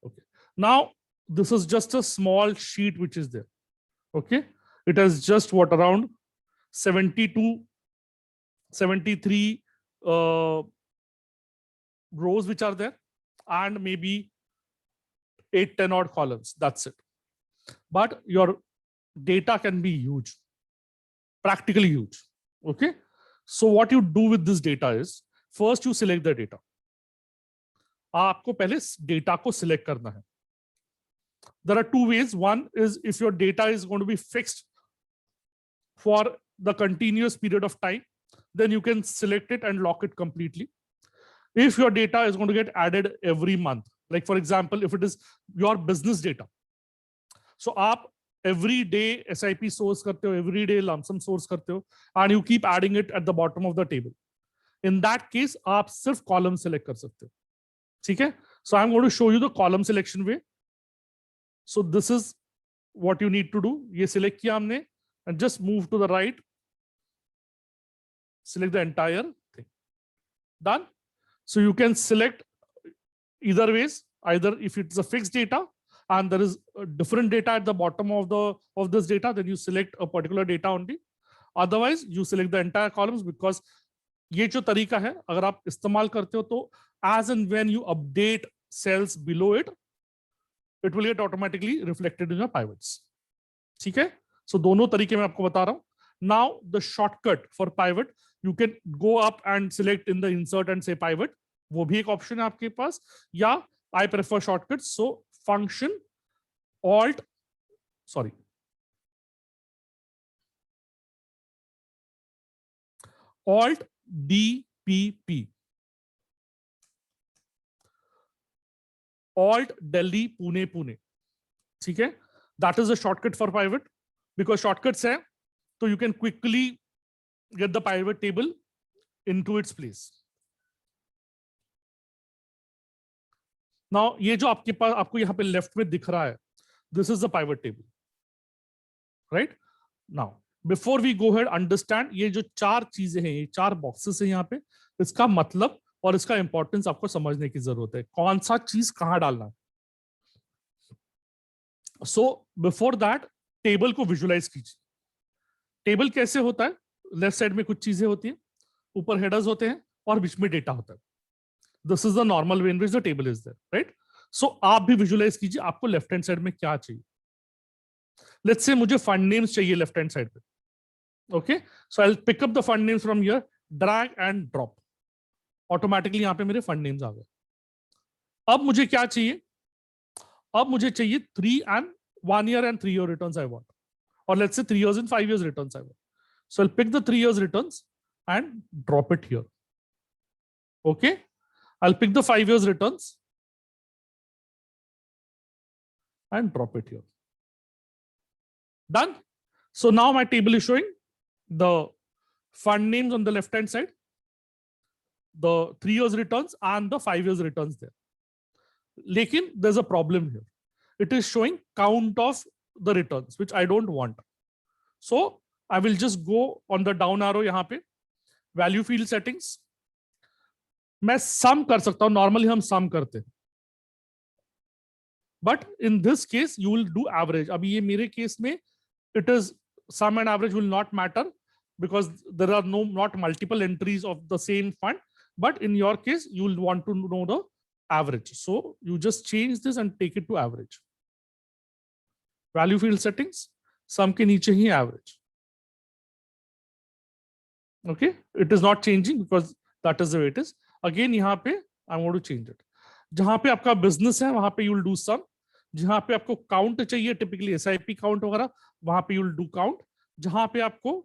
Okay. Now this is just a small sheet which is there. Okay, it has just what, around 72, 73 rows which are there, and maybe 8-10 odd columns. That's it. But your data can be huge, practically huge. Okay. So what you do with this data is, first you select the data. आपको पहले data को select करना है. there are two ways. One is if your data is going to be fixed for the continuous period of time, then you can select it and lock it completely. If your data is going to get added every month, like for example, if it is your business data, so आप every day SIP source करते हो, every day lump sum source करते हो, and you keep adding it at the bottom of the table. In that case, आप सिर्फ column select कर सकते हो. ठीक है? So I'm going to show you the column selection way. So this is what you need to do. ये select किया हमने, and just move to the right. Select the entire thing. Done. So you can select either ways. Either if it's a fixed data and there is a different data at the bottom of this data, then you select a particular data only. Otherwise, you select the entire columns, because ये जो तरीका है अगर आप इस्तेमाल करते हो तो as and when you update cells below it, it will get automatically reflected in your pivots. ठीक है? So दोनों तरीके मैं आपको बता रहा हूं. Now the shortcut for pivot, you can go up and select in the insert and say pivot. वो भी एक ऑप्शन है आपके पास. या I prefer shortcuts. So function alt DPP, alt Delhi Pune. ठीक है? That is a shortcut for pivot, because shortcuts है तो you can quickly get the pivot table into its place. Now ये जो आपके पास आपको यहाँ पे लेफ्ट में दिख रहा है, this is the pivot table, right? Now before we go ahead, understand ये जो चार चीजें हैं, ये चार बॉक्सेस हैं यहाँ पे, इसका मतलब और इसका इंपॉर्टेंस आपको समझने की जरूरत है. कौन सा चीज कहाँ डालना है. सो बिफोर दैट टेबल को विजुलाइज कीजिए. टेबल कैसे होता है? लेफ्ट साइड में कुछ चीजें होती हैं, ऊपर हेडर्स होते हैं और बीच में डेटा होता है. This is the normal way in which the table is there, right? So आप भी विजुलाइज कीजिए आपको लेफ्ट हैंड साइड में क्या चाहिए. लेट्स से मुझे फंड नेम्स चाहिए लेफ्ट हैंड साइड पे. Okay, so I will pick up the fund names from here, drag and drop. Automatically यहां पे मेरे फंड नेम्स आ गए. अब मुझे क्या चाहिए? अब मुझे चाहिए 3 and 1 year and 3 year returns I want, or let's say 3 years and 5 years returns I want. So I'll pick the 3 years returns and drop it here. Okay, I'll pick the 5 years returns and drop it here. Done. So now my table is showing the fund names on the left hand side, the 3 years returns and the 5 years returns there. Lekin there's a problem here. It is showing count of the returns, which I don't want. So I will just go on the down arrow यहाँ पे, value field settings. मैं sum कर सकता हूँ. Normally हम sum करते हैं, but in this case you will do average. अभी ये मेरे केस में it is sum and average will not matter because there are not multiple entries of the same fund. But in your case you will want to know the average. So you just change this and take it to average. Value field settings, sum के नीचे ही average. Okay, it is not changing because that is the way it is. Again यहाँ पे I want to change it. जहाँ पे आपका business है वहाँ पे you will do sum. जहाँ पे आपको count चाहिए typically SIP count वगैरह, वहाँ पे you will do count. जहाँ पे आपको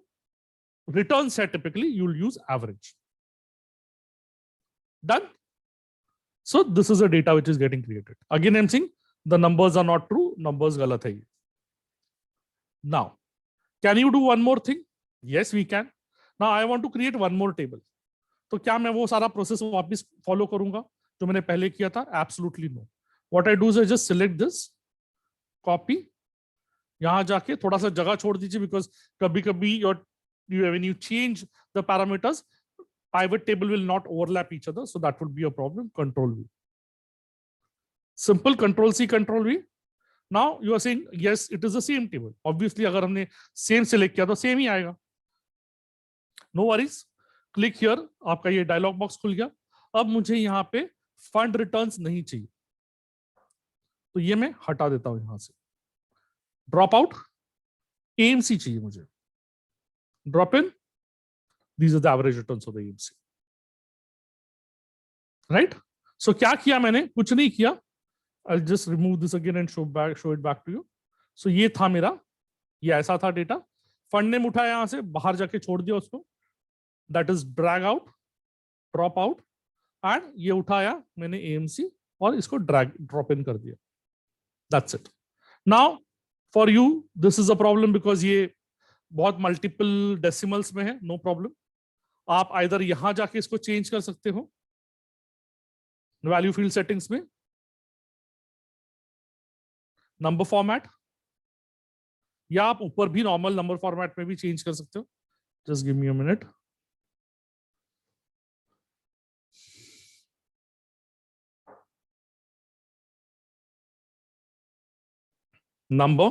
returns है typically you will use average. Done. So this is the data which is getting created. Again I'm saying the numbers are not true, numbers गलत है ये. Now, can you do one more thing? Yes, we can. Now I want to create one more table. तो क्या मैं वो सारा process वापस follow करूंगा जो मैंने पहले किया था? Absolutely no. What I do is I just select this, copy. यहाँ जाके थोड़ा सा जगह छोड़ दीजिए because कभी-कभी when you change the parameters, pivot table will not overlap each other, so that would be a problem. Control V. Simple Control C, Control V. Now you are saying yes, it is the same table. Obviously, अगर हमने same select किया तो same ही आएगा. No worries. Click here. आपका ये dialog box खुल गया. अब मुझे यहाँ पे fund returns नहीं चाहिए, तो ये मैं हटा देता हूँ यहाँ से. Drop out. AMC चाहिए मुझे. Drop in. These are the average returns of the AMC. Right? So क्या किया मैंने? कुछ नहीं किया. I'll just remove this again and show it back to you. So ये था मेरा, ये ऐसा था डेटा, फंड नेम उठाया यहां से, बाहर जाके छोड़ दिया उसको, that is drag out, drop out, and ये उठाया मैंने AMC और इसको ड्रैग ड्रॉप इन कर दिया. That's it. Now for you this is a problem because ये बहुत मल्टीपल डेसिमल्स में है. नो प्रॉब्लम, आप आइदर यहां जाके इसको चेंज कर सकते हो वैल्यू फील्ड सेटिंग्स में, नंबर फॉर्मेट, या आप ऊपर भी नॉर्मल नंबर फॉर्मेट में भी चेंज कर सकते हो. Just give me a minute. Number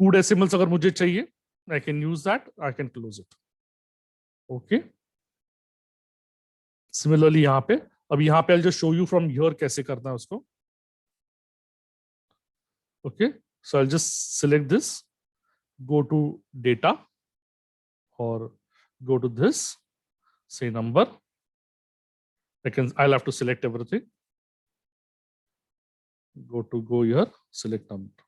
2 decimals अगर मुझे चाहिए, I can use that, I can close it. Okay, similarly यहां पे, अब यहां पे I'll just show you from here कैसे करना है उसको. Okay, so I'll just select this, go to data, or go to this, say number. I'll have to select everything. Go here, select number.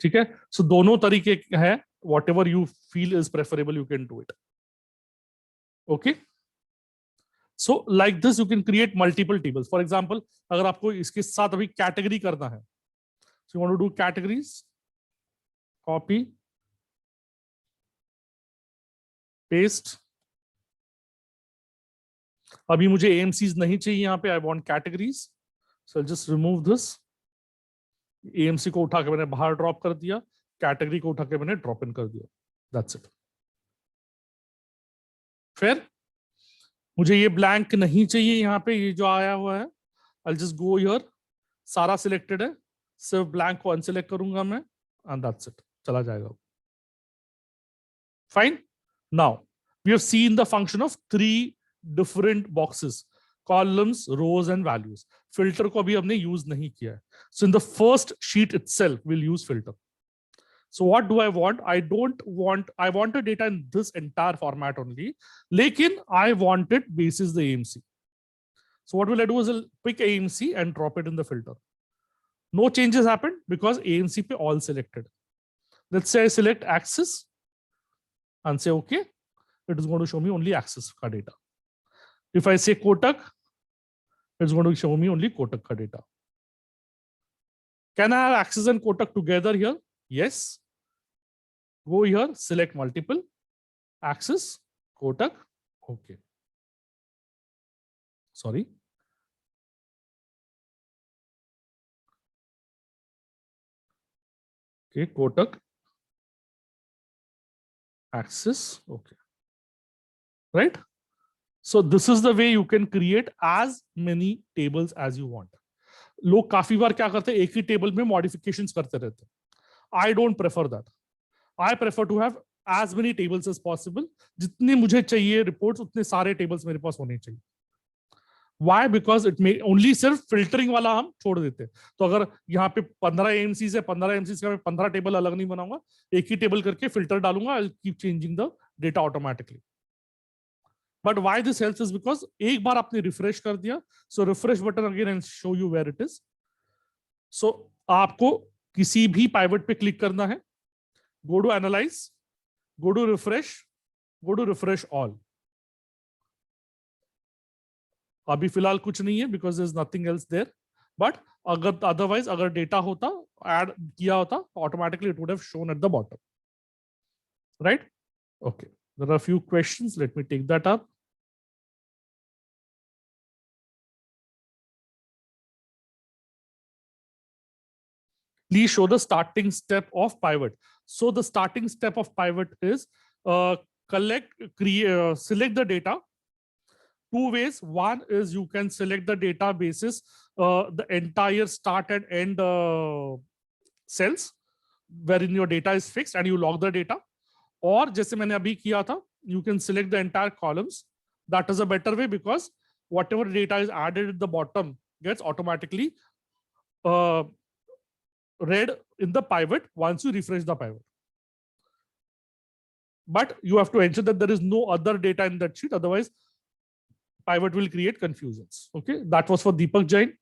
ठीक है. So दोनों तरीके हैं, whatever you feel is preferable, you can do it. Okay. So like this you can create multiple tables. For example, अगर आपको इसके साथ अभी कैटेगरी करना है, so you want to do categories, copy, paste. अभी मुझे AMCs नहीं चाहिए यहाँ पे, I want categories, so I'll just remove this. AMC को उठा के मैंने बाहर ड्रॉप कर दिया, कैटेगरी को उठा के मैंने ड्रॉप इन कर दिया. That's it. फिर मुझे ये ब्लैंक नहीं चाहिए यहाँ पे, ये जो आया हुआ है, I'll just go here, सारा सिलेक्टेड है, सिर्फ ब्लैंक को अनसिलेक्ट करूंगा मैं, and that's it, चला जाएगा. Fine. Now we have seen the function of 3 different boxes, columns, rows and values. Filter को अभी हमने यूज नहीं किया है. So in the first sheet itself we'll use filter. So what do I want? I want the data in this entire format only. लेकिन I want it basis the AMC. So what will I do is I'll pick AMC and drop it in the filter. No changes happened because AMC पे all selected. Let's say I select axis and say okay. It is going to show me only axis का data. If I say Kotak, it's going to show me only Kotak का data. Can I have axis and Kotak together here? Yes. Go here, select multiple, axis, Kotak, okay. Sorry. Okay, Kotak, axis, okay. Right? So this is the way you can create as many tables as you want. लोग काफी बार क्या करते हैं, एक ही table में modifications करते रहते हैं. I don't prefer that. I prefer to have as many tables as possible. जितने मुझे चाहिए रिपोर्ट्स, उतने सारे टेबल्स मेरे पास होने चाहिए. Why? Because it may only सिर्फ फिल्टरिंग वाला हम छोड़ देते हैं. तो अगर यहाँ पे 15 AMCs है, 15 AMCs का मैं 15 टेबल अलग नहीं बनाऊंगा, एक ही टेबल करके फिल्टर डालूंगा. I'll keep changing the data automatically. But why this helps is because एक बार आपने रिफ्रेश कर दिया, so refresh button again and show you where it is. So आपको किसी भी पाइवट पे क्लिक करना है, go to analyze, go to refresh all. अभी फिलहाल कुछ नहीं है because there is nothing else there. But अगर otherwise अगर डेटा होता, ऐड किया होता, automatically it would have shown at the bottom. Right? Okay. There are a few questions. Let me take that up. Please show the starting step of pivot. So the starting step of pivot is select the data. 2 ways. One is you can select the data basis, the entire start and end cells wherein your data is fixed and you log the data. और जैसे मैंने अभी किया था, you can select the entire columns. That is a better way because whatever data is added at the bottom gets automatically read in the pivot once you refresh the pivot. But you have to ensure that there is no other data in that sheet. Otherwise, pivot will create confusions. Okay, that was for Deepak Jain.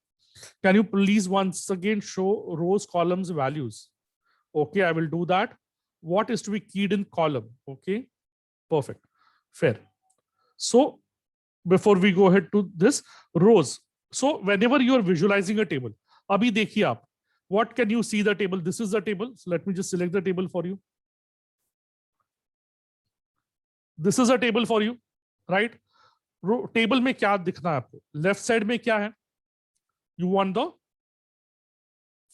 Can you please once again show rows, columns, values? Okay, I will do that. What is to be keyed in column? Okay, perfect, fair. So before we go ahead to this, rows. So whenever you are visualizing a table, abhi dekhiye aap, what can you see the table? This is the table. So let me just select the table for you. This is a table for you, right? Table में क्या दिखना है आपको? Left side में क्या है? You want the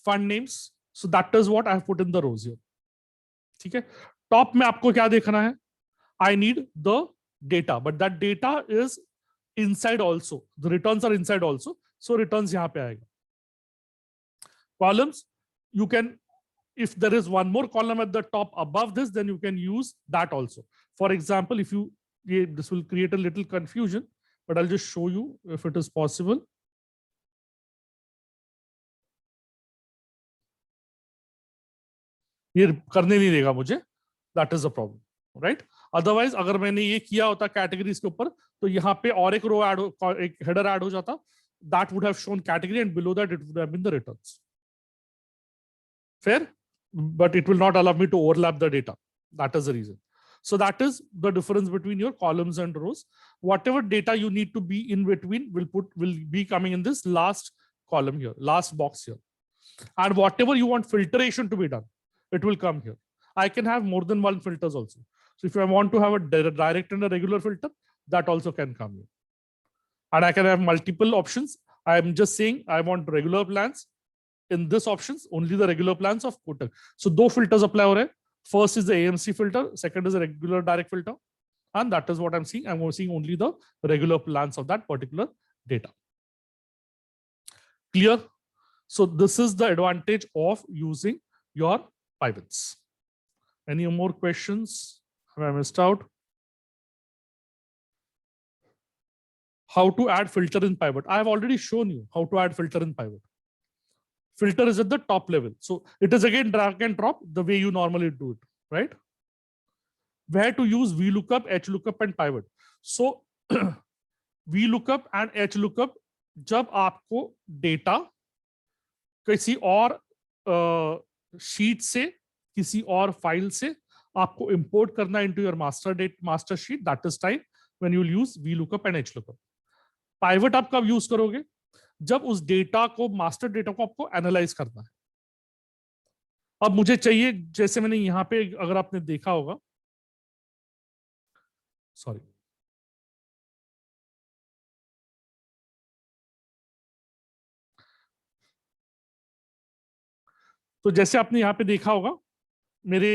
fund names. So that is what I have put in the rows here. ठीक है? Top में आपको क्या देखना है? I need the data, but that data is inside also. The returns are inside also. So returns यहाँ पे आएगा. Columns, you can, if there is one more column at the top above this, then you can use that also. For example, if you, this will create a little confusion, but I'll just show you if it is possible. ये करने नहीं देगा मुझे, that is the problem, right? Otherwise, अगर मैंने ये किया होता categories के ऊपर, तो यहाँ पे और एक row add, एक header add हो जाता, that would have shown category and below that it would have been the returns. Fair? But it will not allow me to overlap the data. That is the reason. So that is the difference between your columns and rows. Whatever data you need to be in between will be coming in this last column here, last box here. And whatever you want filtration to be done, it will come here. I can have more than one filters also. So if I want to have a direct and a regular filter, that also can come here. And I can have multiple options. I am just saying I want regular plans. In this options, only the regular plans of Kotak. So two filters apply ho rahe. First is the AMC filter, second is a regular direct filter. And that is what I'm seeing. I'm seeing only the regular plans of that particular data. Clear? So this is the advantage of using your pivots. Any more questions? Have I missed out? How to add filter in pivot? I have already shown you how to add filter in pivot. Filter is at the top level. So it is again drag and drop the way you normally do it, right? Where to use VLOOKUP, HLOOKUP and pivot. So VLOOKUP and HLOOKUP, जब आपको data किसी और sheet से, किसी और file से आपको import करना into your master sheet, that is time when you will use VLOOKUP and HLOOKUP. Pivot आप कब यूज करोगे? जब उस डेटा को, मास्टर डेटा को आपको एनालाइज करना है. अब मुझे चाहिए, जैसे मैंने यहां पे, अगर आपने देखा होगा, सॉरी, तो जैसे आपने यहां पे देखा होगा मेरे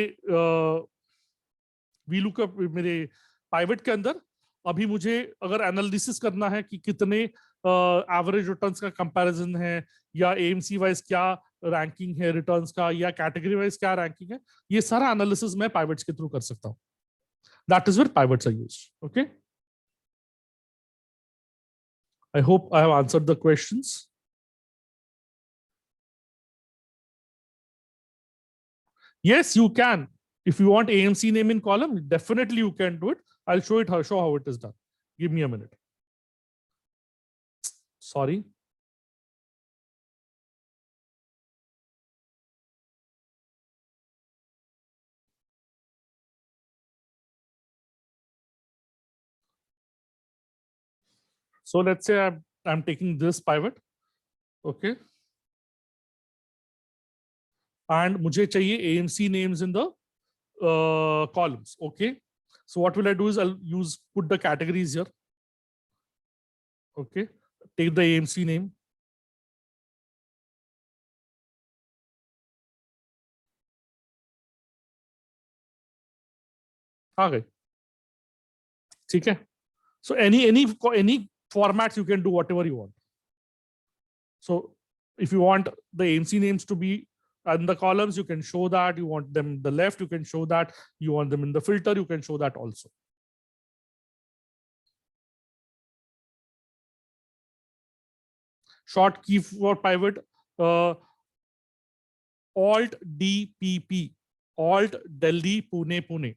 VLOOKUP, मेरे पाइवट के अंदर, अभी मुझे अगर एनालिसिस करना है कि कितने एवरेज रिटर्न्स का कंपैरिजन है, या एएमसी वाइज क्या रैंकिंग है रिटर्न्स का, या कैटेगरी वाइज क्या रैंकिंग है, ये सारा एनालिसिस मैं पाइवट्स के थ्रू कर सकता हूं. That is where pivots are used. Okay, I hope I have answered the questions. Yes, you can. If you want AMC name in column, definitely you can do it. I'll show how it is done. Give me a minute. Sorry. So let's say I'm taking this pivot. Okay. And मुझे चाहिए AMC names in the columns. Okay. So what will I do is I'll put the categories here. Okay. Take the AMC name. आ गए. ठीक है. So any formats you can do whatever you want. So if you want the AMC names to be in the columns, you can show that. You want them in the left, you can show that. You want them in the filter, you can show that also. Short key for pivot, Alt DPP, Alt Delhi Pune Pune.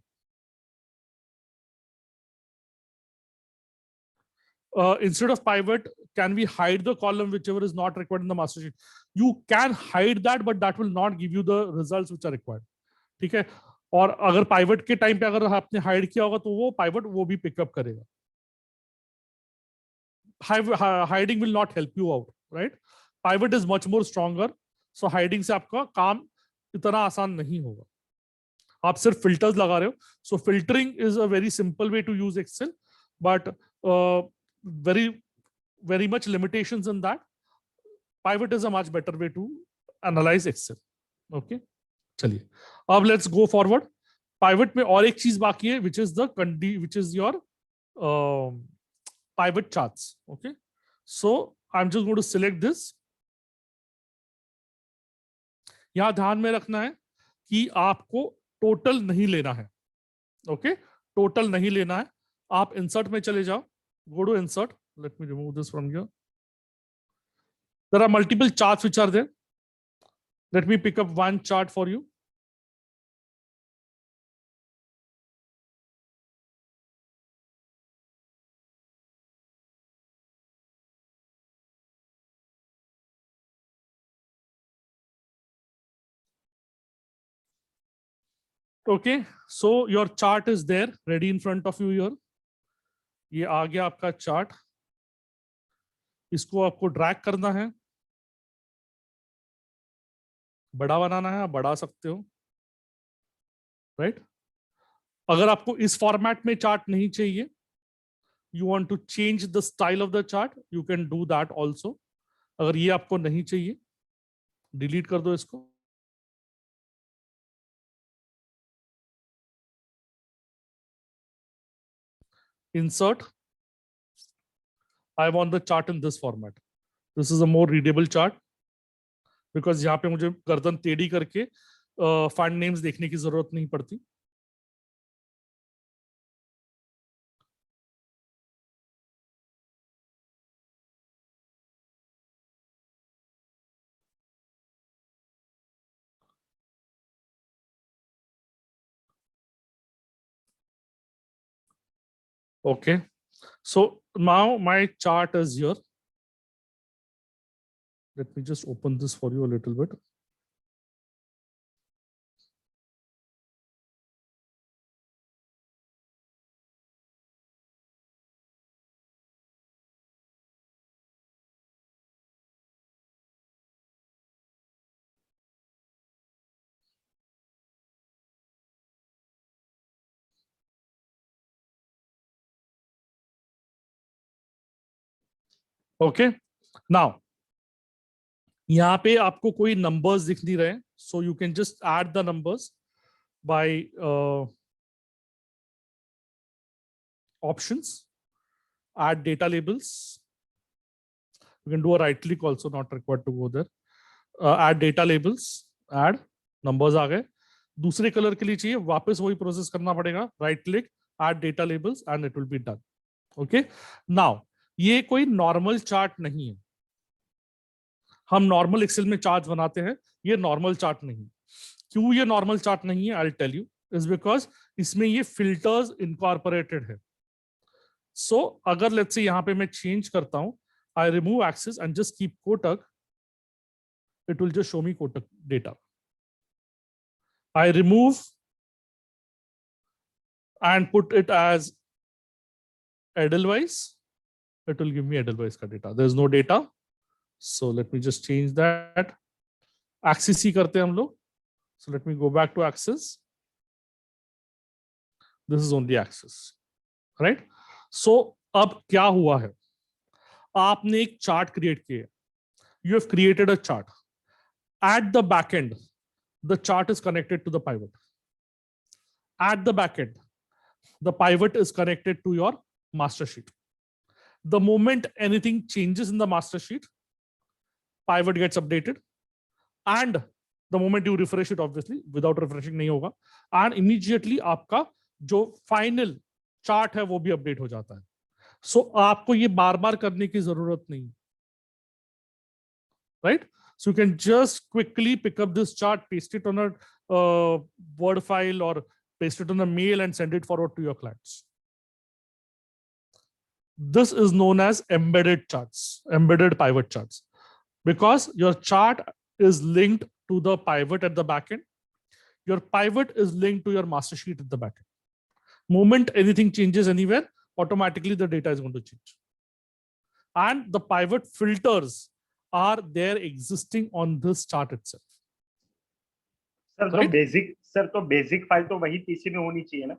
instead of pivot, can we hide the column whichever is not required in the master sheet? You can hide that, but that will not give you the results which are required. ठीक है. और अगर pivot के time पे अगर आपने hide किया होगा तो वो pivot वो भी पिकअप करेगा. Hiding will not help you out, right? Pivot is much more stronger, so hiding से आपका काम इतना आसान नहीं होगा. आप सिर्फ filters लगा रहे हो. So filtering is a very simple way to use Excel, but very much limitations in that. Pivot is a much better way to analyze Excel. Okay, चलिए अब let's go forward. Pivot में और एक चीज बाकी है, which is your pivot charts. Okay, so I'm just going to select this. यहां ध्यान में रखना है कि आपको टोटल नहीं लेना है. ओके, टोटल नहीं लेना है. आप इंसर्ट में चले जाओ. Go to insert. Let me remove this from here. There are multiple charts which are there. Let me pick up one chart for you. Okay, so your chart is there ready in front of you here. ये आ गया आपका chart. इसको आपको drag करना है, बड़ा बनाना है. आप बढ़ा सकते हो, राइट? अगर आपको इस फॉर्मेट में चार्ट नहीं चाहिए, you want to change the style of the chart, you can do that also. अगर ये आपको नहीं चाहिए, डिलीट कर दो इसको. Insert. I want the chart in this format. This is a more readable chart because यहाँ पे मुझे गर्दन टेढ़ी करके फंड नेम्स देखने की जरूरत नहीं पड़ती. Okay, so now my chart is here. Let me just open this for you a little bit. Okay, now यहाँ पे आपको कोई नंबर्स दिख नहीं रहे, so you can just add the numbers by options, add data labels. You can do a right click also, not required to go there. Add data labels, add numbers आ गए. दूसरे colour के लिए चाहिए, वापस वही प्रोसेस करना पड़ेगा. Right click, add data labels and it will be done. Okay, now ये कोई नॉर्मल चार्ट नहीं है. हम नॉर्मल एक्सेल में चार्ट बनाते हैं, ये नॉर्मल चार्ट नहीं. क्यों ये नॉर्मल चार्ट नहीं है? I will tell you. Is because इसमें ये फिल्टर्स इनकॉर्पोरेटेड है. सो अगर लेट्स से यहां पे मैं चेंज करता हूं, I remove Axis and just keep Kotak, it will just show me Kotak data. I remove and put it as Edelweiss, it will give me Edelweiss का data. There is no data, so let me just change that. Axis ही करते हैं हम लोग. So let me go back to axis. This is only axis, right? So अब क्या हुआ है? आपने एक चार्ट क्रिएट किया. You have created a chart. At the back end, the chart is connected to the pivot. At the back end, the pivot is connected to your master sheet. The moment anything changes in the master sheet, pivot gets updated, and the moment you refresh it, obviously without refreshing नहीं होगा, and immediately आपका जो final chart है वो भी update हो जाता है. So आपको ये बार बार करने की जरूरत नहीं, right? So you can just quickly pick up this chart, paste it on a Word file or paste it on a mail and send it forward to your clients. this is known as embedded charts, embedded pivot charts, because your chart is linked to the pivot at the back end. Your pivot is linked to your master sheet at the back end. Moment anything changes anywhere, automatically the data is going to change. And the pivot filters are there existing on this chart itself. Sir तो Right? Basic file तो वही PC में होनी चाहिए ना?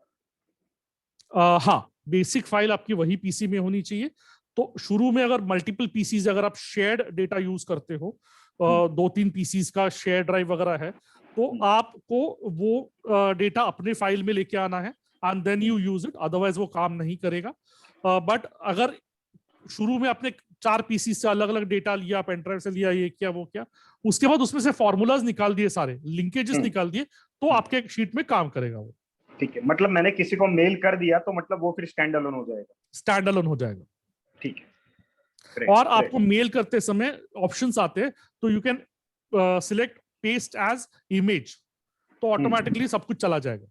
हाँ, basic file आपकी वही पीसी में होनी चाहिए. तो शुरू में अगर मल्टीपल पीसीज, अगर आप शेयर्ड डेटा यूज करते हो, 2-3 पीसीज का शेयर ड्राइव वगैरह है, तो आपको वो डेटा अपने फाइल में लेके आना है and then you use it, otherwise वो काम नहीं करेगा. बट अगर शुरू में आपने 4 पीसी से अलग अलग डेटा लिया, पेन ड्राइव से लिया, ये क्या वो क्या, उसके बाद उसमें से फॉर्मूलाज निकाल दिए, सारे लिंकेजेस निकाल दिए, तो आपके शीट में काम करेगा वो. ठीक है, मतलब मैंने किसी को मेल कर दिया तो मतलब वो फिर स्टैंड अलोन हो जाएगा? स्टैंड अलोन हो जाएगा. ठीक है. और आपको मेल करते समय ऑप्शंस आते हैं, तो you can select paste as image, तो ऑटोमेटिकली सब कुछ चला जाएगा.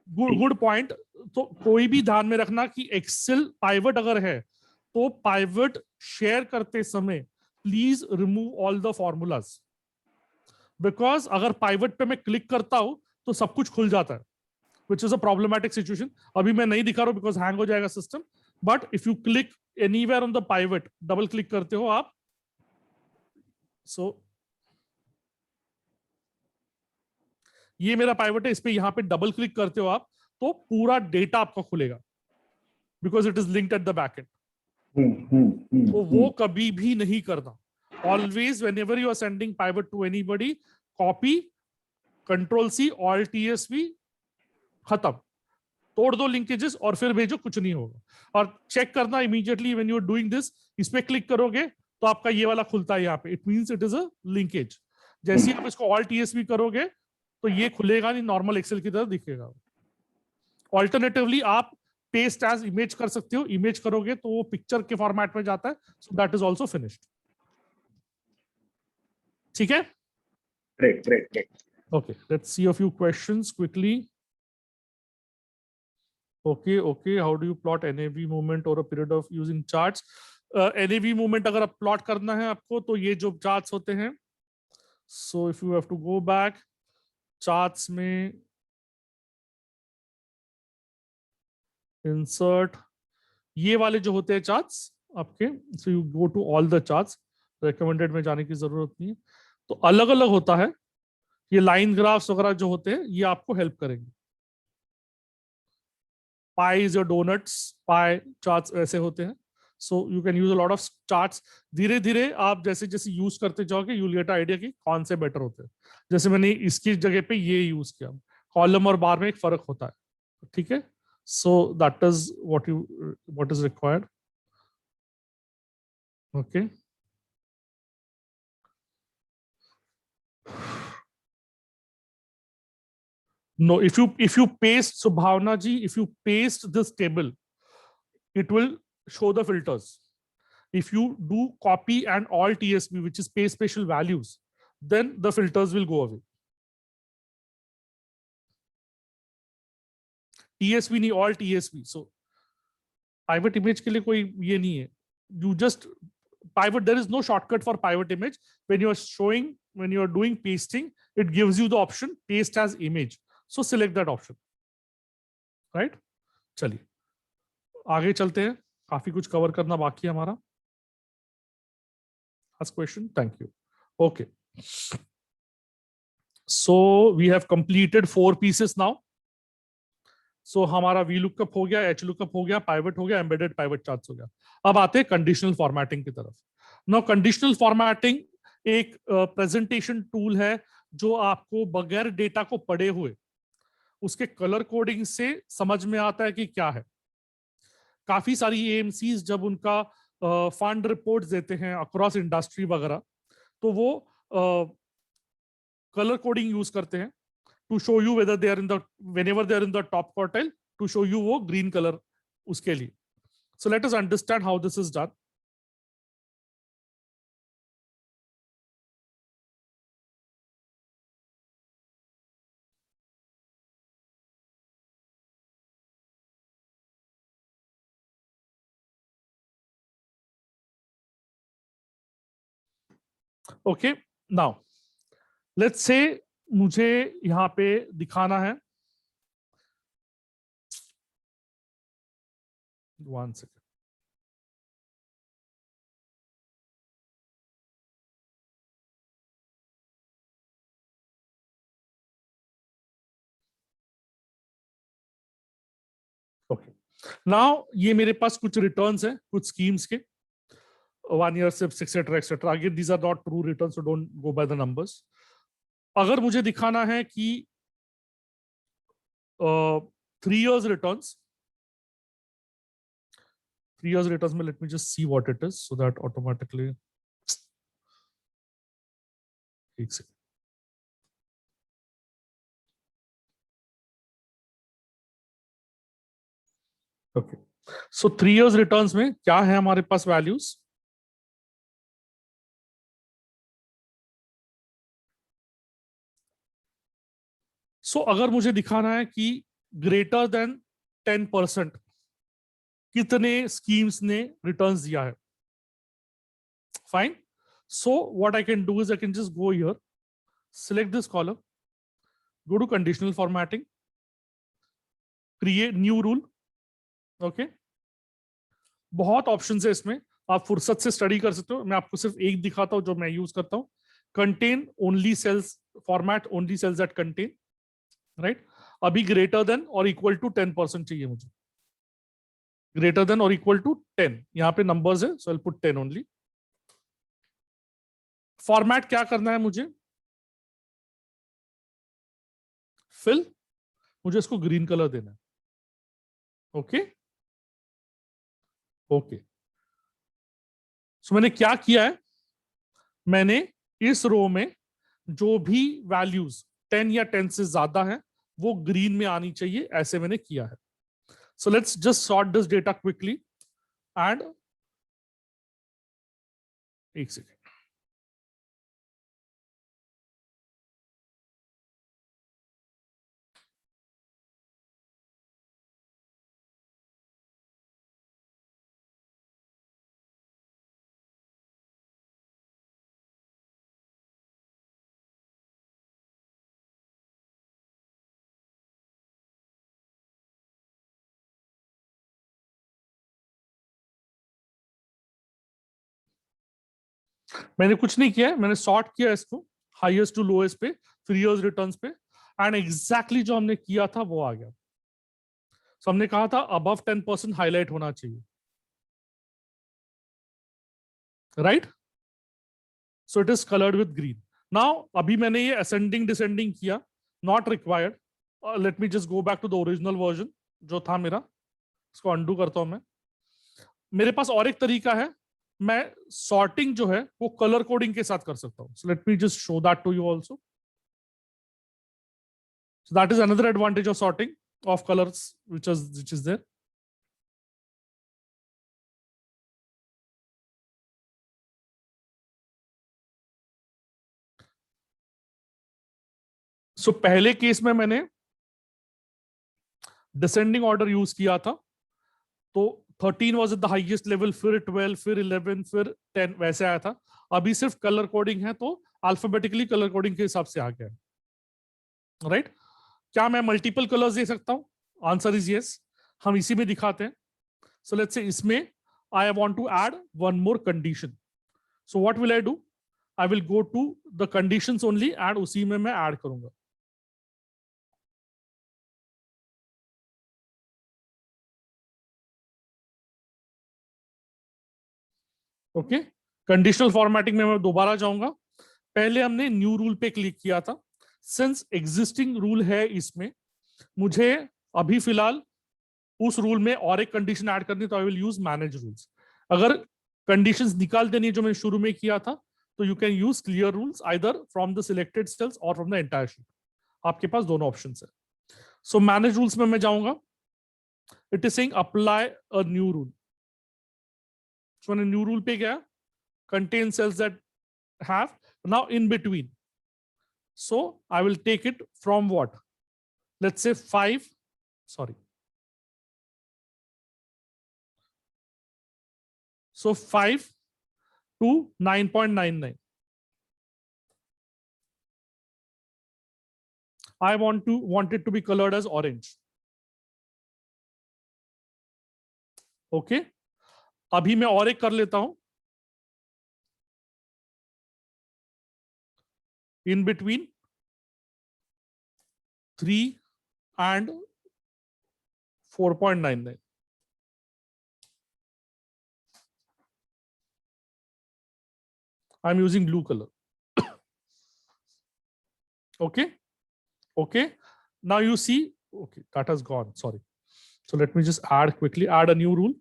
Good point. तो कोई भी ध्यान में रखना कि एक्सेल पाइवट अगर है तो पाइवट शेयर करते समय please remove all the formulas, because अगर पाइवट पे मैं क्लिक करता हूं तो सब कुछ खुल जाता है, which is a problematic situation. अभी मैं नहीं दिखा रहा हूं बिकॉज हैंग हो जाएगा system, but if you click anywhere on the pivot, double click करते हो आप, सो ये मेरा पाइवट है, इस पे यहां पे डबल क्लिक करते हो आप, तो पूरा डेटा आपका खुलेगा, because it is linked at the back end. तो वो कभी भी नहीं करना. Always whenever you are sending pivot to anybody, copy, control C, alt TSV, खत्म, तोड़ दो लिंकेजेस और फिर भेजो, कुछ नहीं होगा. और चेक करना immediately when you are doing this, इस पे क्लिक करोगे तो आपका ये वाला खुलता है यहाँ पे, it means it is a linkage. जैसे ही आप इसको ऑल्ट TSV करोगे तो ये खुलेगा नहीं, नॉर्मल एक्सेल की तरह दिखेगा. ऑल्टरनेटिवली आप पेस्ट एज इमेज कर सकते हो, इमेज करोगे तो वो पिक्चर के फॉर्मेट में जाता है, सो दैट इज ऑल्सो फिनिश्ड. ठीक है? Great. Okay, let's see a few questions quickly. Okay, how do you plot NAV movement over a period of using charts? NAV movement अगर आप प्लॉट करना है आपको, तो ये जो चार्ट्स होते हैं, so if you have to go back, charts में इंसर्ट, ये वाले जो होते हैं चार्ट्स आपके, so you go to all the charts, recommended में जाने की जरूरत नहीं है. तो अलग अलग होता है, ये लाइन ग्राफ्स वगैरह जो होते हैं ये आपको हेल्प करेंगे. पाइज और डोनट्स, पाई चार्ट्स ऐसे होते हैं. So you can use a lot of charts. धीरे धीरे आप जैसे जैसे यूज करते जाओगे, यू गेट आइडिया कि कौन से बेटर होते हैं. जैसे मैंने इसकी जगह पे ये यूज किया, कॉलम और बार में एक फर्क होता है. ठीक है, सो that is what is required. Okay, no, if you paste, so Bhavna ji, if you paste this table, it will show the filters. If you do copy and all TSV, which is paste special values, then the filters will go away. TSV नहीं, all TSV. So pivot image के लिए कोई ये नहीं है. You just pivot, there is no shortcut for pivot image. When you are showing, when you are doing pasting, it gives you the option paste as image. So select that option. Right? चलिए आगे चलते हैं, काफी कुछ cover करना बाकी है हमारा. Last question. Thank you. Okay. So we have completed 4 pieces now. So हमारा VLOOKUP हो गया, HLOOKUP हो गया, पाइवट हो गया, एम्बेडेड पाइवट चार्ट्स हो गया. अब आते हैं कंडीशनल फॉर्मेटिंग की तरफ. नाउ कंडीशनल फॉर्मेटिंग एक प्रेजेंटेशन टूल है जो आपको बगैर डेटा को पढ़े हुए उसके कलर कोडिंग से समझ में आता है कि क्या है. काफी सारी AMCs जब उनका फंड रिपोर्ट्स देते हैं अक्रॉस इंडस्ट्री वगैरह, तो वो कलर कोडिंग यूज करते हैं to show you whether they are in the, whenever they are in the top quartile, to show you वो green color उसके लिए. So let us understand how this is done. Okay, now let's say मुझे यहां पे दिखाना है, 1 second, okay. Now ये मेरे पास कुछ रिटर्न्स है कुछ स्कीम्स के, 1 year SIPs etcetera etcetera. Again these are not true return, so don't go by the numbers. अगर मुझे दिखाना है कि 3 years रिटर्न्स, 3 years रिटर्न्स में let me just see what it is so that automatically, एक second, okay. So 3 years returns में क्या है हमारे पास वैल्यूज, सो अगर मुझे दिखाना है कि ग्रेटर देन 10% कितने स्कीम्स ने रिटर्न्स दिया है, fine. So what I can do is I can just go here, select this column, go to conditional formatting, create new rule, okay। बहुत ऑप्शंस है इसमें, आप फुर्सत से स्टडी कर सकते हो, मैं आपको सिर्फ एक दिखाता हूं जो मैं यूज करता हूं, contain only cells, format only cells that contain, right. अभी ग्रेटर देन और इक्वल टू 10% चाहिए मुझे, ग्रेटर देन और इक्वल टू 10, यहां पे नंबर्स है, so I will put 10 only. Format क्या करना है मुझे, फिल, मुझे इसको ग्रीन कलर देना है, ओके ओके। सो मैंने क्या किया है, मैंने इस रो में जो भी वैल्यूज 10 या 10 से ज्यादा है वो ग्रीन में आनी चाहिए, ऐसे मैंने किया है। So let's just sort this data quickly and, एक सेकेंड, मैंने कुछ नहीं किया है, मैंने सॉर्ट किया इसको हाईएस्ट टू लोएस्ट पे, 3 years रिटर्न्स पे, एंड एग्जैक्टली जो हमने किया था वो आ गया। सो हमने कहा था अबव 10% हाईलाइट होना चाहिए, right. So it is coloured with green. Now अभी मैंने ये असेंडिंग डिसेंडिंग किया, not required. Let me just go back to the original version जो था मेरा, इसको अंडू करता हूं मैं। मेरे पास और एक तरीका है, मैं सॉर्टिंग जो है वो कलर कोडिंग के साथ कर सकता हूं। So let me just show that to you also. So that is another advantage of sorting of colours which is there। सो पहले केस में मैंने डिसेंडिंग ऑर्डर यूज किया था, तो 13 was at the highest level, फिर 12, फिर 11, फिर 10 वैसे आया था। अभी सिर्फ कलर कोडिंग है तो अल्फाबेटिकली कलर कोडिंग के हिसाब से आ गया, राइट। क्या मैं मल्टीपल कलर्स दे सकता हूं, आंसर इज यस। हम इसी में दिखाते हैं। सो लेट्स से इसमें I want to add one more condition, so what will I do, I will go to the conditions only and उसी में मैं ऐड करूंगा। ओके, कंडीशनल फॉर्मेटिंग में मैं दोबारा जाऊंगा। पहले हमने न्यू रूल पे क्लिक किया था, सिंस एग्जिस्टिंग रूल है इसमें, मुझे अभी फिलहाल उस रूल में और एक कंडीशन ऐड करनी, तो I will use manage rules. अगर कंडीशंस निकाल देनी जो मैंने शुरू में किया था, तो you can use clear rules either from the selected cells और फ्रॉम द एंटायर शीट, आपके पास दोनों ऑप्शन है। सो मैनेज रूल्स में मैं जाऊंगा, it is saying apply a new rule. So मैंने न्यू रूल पे गया, contain cells that have now in between, so I will take it from what, let's say 5, sorry, so 5 to 9.99, I want it to be colored as orange. Okay, अभी मैं और एक कर लेता हूं in between 3 and 4.99. I'm using blue color. Okay. Okay. Now you see, okay, that has gone. Sorry. So let me just quickly add a new rule.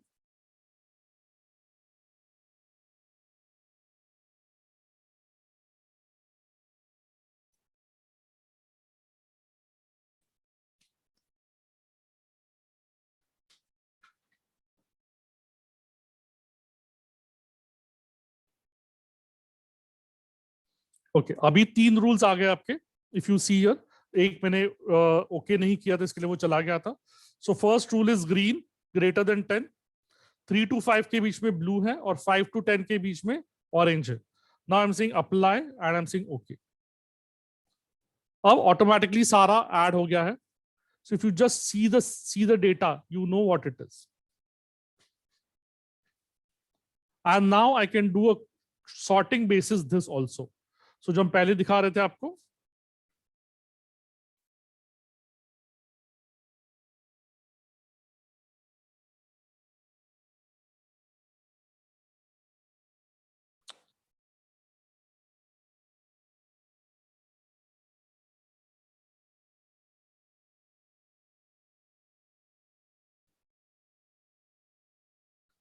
Okay अभी 3 rules आ गए आपके. इफ यू सी हियर, एक मैंने okay नहीं किया था इसके लिए वो चला गया था. So first rule is green greater than 10. 3 to 5 के बीच में ब्लू है और 5 to 10 के बीच में ऑरेंज है. Now I am saying apply and I am saying okay. अब ऑटोमेटिकली सारा ऐड हो गया है. So if you just see the data you know what it is. And now I can do a sorting basis this also. So जो हम पहले दिखा रहे थे आपको,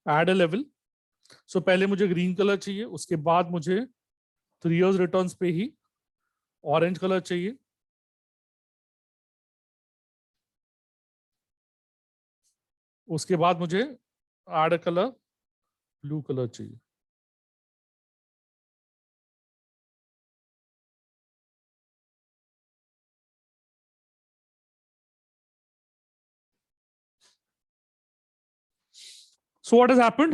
एड अ लेवल. सो पहले मुझे ग्रीन कलर चाहिए, उसके बाद मुझे 3 years रिटर्न्स पे ही ऑरेंज कलर चाहिए, उसके बाद मुझे ऐड कलर ब्लू कलर चाहिए. सो व्हाट हैज हैपेंड,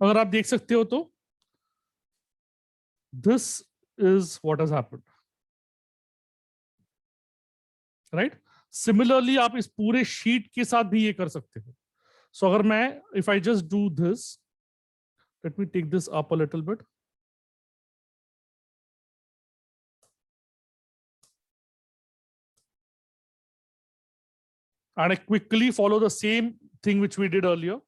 अगर आप देख सकते हो तो this is what has happened, right. Similarly आप इस पूरे शीट के साथ भी ये कर सकते हो. सो अगर मैं if I just do this, let me take this up a little bit. And I quickly follow the same thing which we did earlier.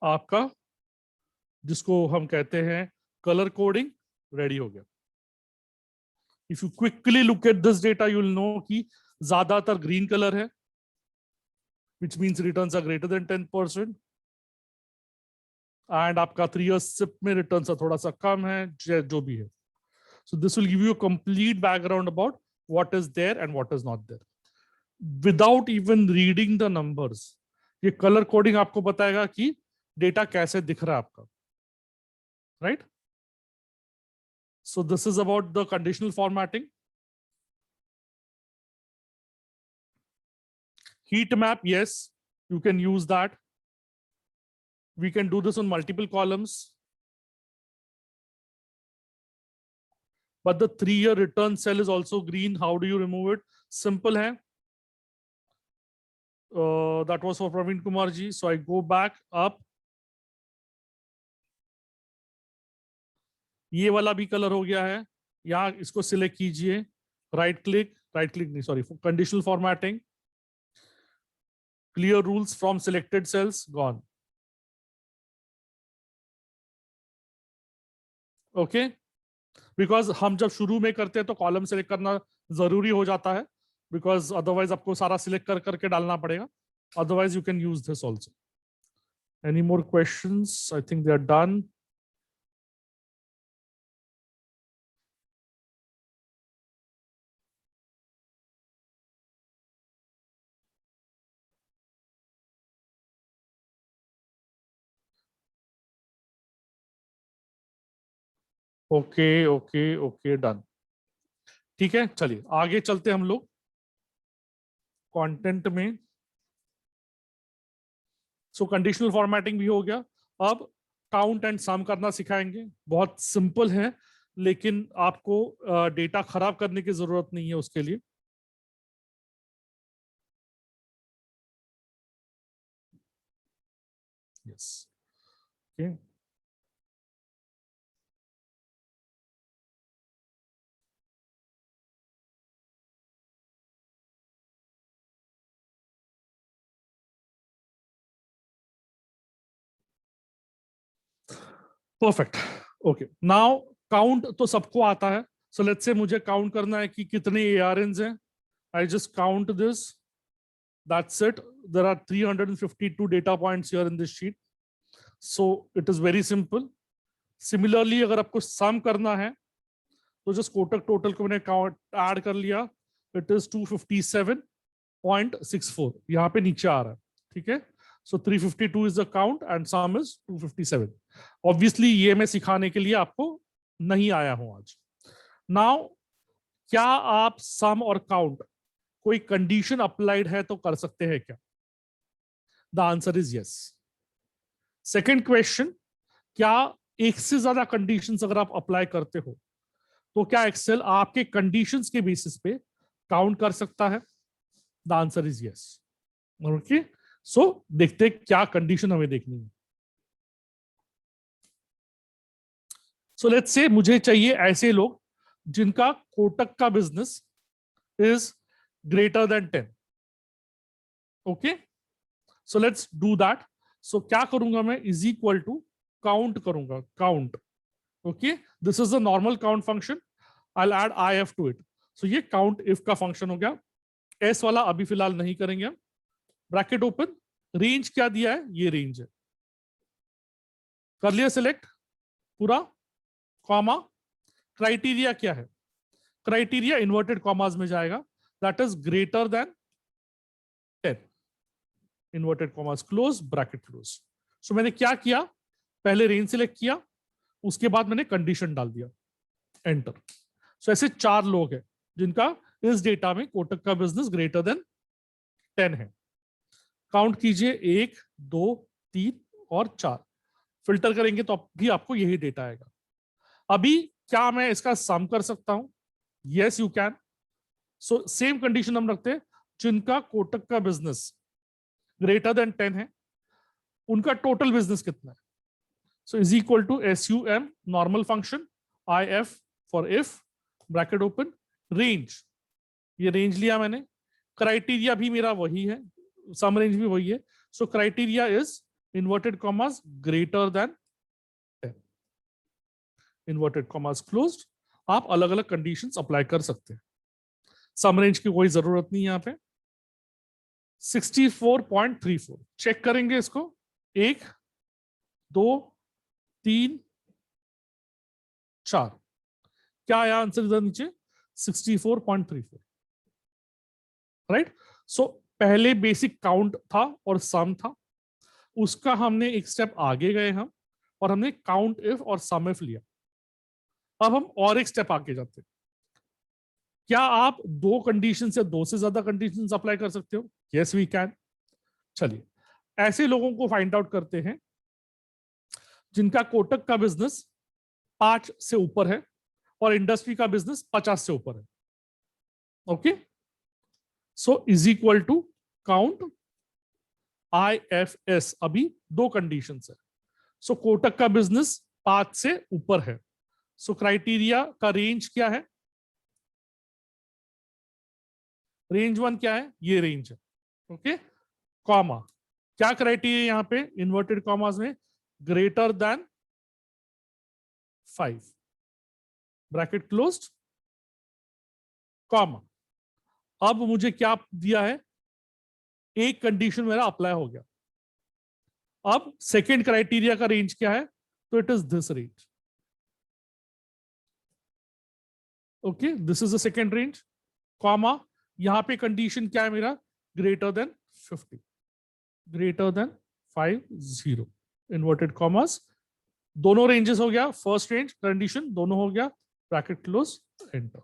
आपका जिसको हम कहते हैं कलर कोडिंग रेडी हो गया. If you quickly look at this data you will know कि ज्यादातर green colour है, which means returns are greater than 10%. And आपका 3 years SIP में रिटर्न थोड़ा सा कम है, जो भी है. So this will give you a complete background about what is there and what is not there without even reading the numbers. ये colour coding आपको बताएगा कि डेटा कैसे दिख रहा है आपका, right? So this is about the conditional formatting. Heat map, yes, you can use that. We can do this on multiple columns. But the 3-year return cell is also green. How do you remove it? Simple है. that was for Praveen Kumar ji. So I go back up. ये वाला भी colour हो गया है. यहाँ इसको select कीजिए, राइट क्लिक नहीं, sorry, conditional formatting, clear rules from selected cells, gone. Okay, because हम जब शुरू में करते हैं तो कॉलम सिलेक्ट करना जरूरी हो जाता है, बिकॉज अदरवाइज आपको सारा सिलेक्ट करके डालना पड़ेगा. Otherwise you can use this also. Any more questions? I think they are done. Okay okay okay, done. ठीक है, चलिए आगे चलते हम लोग कंटेंट में. सो कंडीशनल फॉर्मेटिंग भी हो गया. अब काउंट एंड सम करना सिखाएंगे. बहुत सिंपल है, लेकिन आपको डेटा खराब करने की जरूरत नहीं है उसके लिए. Yes, okay. Perfect. Okay, now count तो सबको आता है. सो लेट्स से मुझे काउंट करना है कि कितने ARNs हैं. I just count this, that's it. There are 352 data points here in this sheet. So it is very simple. Similarly अगर आपको सम करना है तो जस्ट कोटक टोटल को मैंने काउंट ऐड कर लिया. इट इज 257.64, यहाँ पे नीचे आ रहा है. ठीक है, so 352 is the count and sum is 257. Obviously ये मैं सिखाने के लिए आपको नहीं आया हूं आज. Now क्या आप सम और काउंट कोई कंडीशन अप्लाइड है तो कर सकते हैं क्या? The answer is yes. Second question, क्या एक से ज्यादा कंडीशंस अगर आप अप्लाई करते हो तो क्या एक्सेल आपके कंडीशंस के बेसिस पे काउंट कर सकता है? The answer is yes. Okay, so देखते हैं क्या कंडीशन हमें देखनी है. सो लेट्स से मुझे चाहिए ऐसे लोग जिनका कोटक का business is greater than 10. Okay, so let's do that. So क्या करूंगा मैं? इज इक्वल टू काउंट करूंगा, count. Okay, this is the normal count function. I will add IF to it. So ये काउंट इफ का function हो गया. S वाला अभी फिलहाल नहीं करेंगे हम. ब्रैकेट ओपन, रेंज क्या दिया है? ये रेंज है. कर लिया सिलेक्ट पूरा, कॉमा. क्राइटेरिया क्या है? क्राइटेरिया इन्वर्टेड कॉमास में जाएगा, that is greater than 10. Inverted commas close, bracket close. So मैंने क्या किया? पहले रेंज सिलेक्ट किया, उसके बाद मैंने कंडीशन डाल दिया, एंटर. सो ऐसे 4 लोग हैं जिनका इस डेटा में कोटक का बिजनेस ग्रेटर देन 10 है. काउंट कीजिए, 1 2 3 और 4. फिल्टर करेंगे तो भी आपको यही डेटा आएगा. अभी क्या मैं इसका सम कर सकता हूं? Yes you can. So same condition हम रखते हैं, जिनका कोटक का बिजनेस ग्रेटर देन 10 है उनका टोटल बिजनेस कितना है. So is equal to SUM normal function, IF for if, bracket open, range. ये रेंज लिया मैंने. क्राइटेरिया भी मेरा वही है, सम रेंज भी वही है. So criteria is inverted commas greater than 10. Inverted commas closed. आप अलग अलग कंडीशंस अप्लाई कर सकते हैं. सम रेंज की कोई जरूरत नहीं यहाँ पे. 64.34 चेक करेंगे इसको. 1 2 3 4. क्या आया आंसर इधर नीचे? 64.34. राइट. सो पहले बेसिक काउंट था और सम था, उसका हमने एक स्टेप आगे गए हम, और हमने काउंट इफ और सम इफ लिया. अब हम और एक स्टेप आगे जाते हैं. क्या आप 2 कंडीशन या 2 से ज्यादा कंडीशन अप्लाई कर सकते हो? Yes we can. चलिए ऐसे लोगों को फाइंड आउट करते हैं जिनका कोटक का बिजनेस 5 से ऊपर है और इंडस्ट्री का बिजनेस 50 से ऊपर है. Okay, so is equal to count IFS अभी 2 कंडीशंस है। सो कोटक का बिजनेस 5 से ऊपर है। सो क्राइटेरिया का रेंज क्या है? रेंज 1 क्या है? ये रेंज है। ओके, कॉमा क्या क्राइटेरिया यहां पे इन्वर्टेड कॉमास में? Greater than 5 bracket closed comma. अब मुझे क्या दिया है? एक कंडीशन मेरा अप्लाई हो गया। अब सेकेंड क्राइटेरिया का रेंज क्या है? तो it is this range. Okay, this is the second range comma. यहां पे कंडीशन क्या है मेरा? Greater than 50, greater than 50 inverted commas. दोनों रेंजेस हो गया, फर्स्ट रेंज कंडीशन दोनों हो गया, bracket close enter.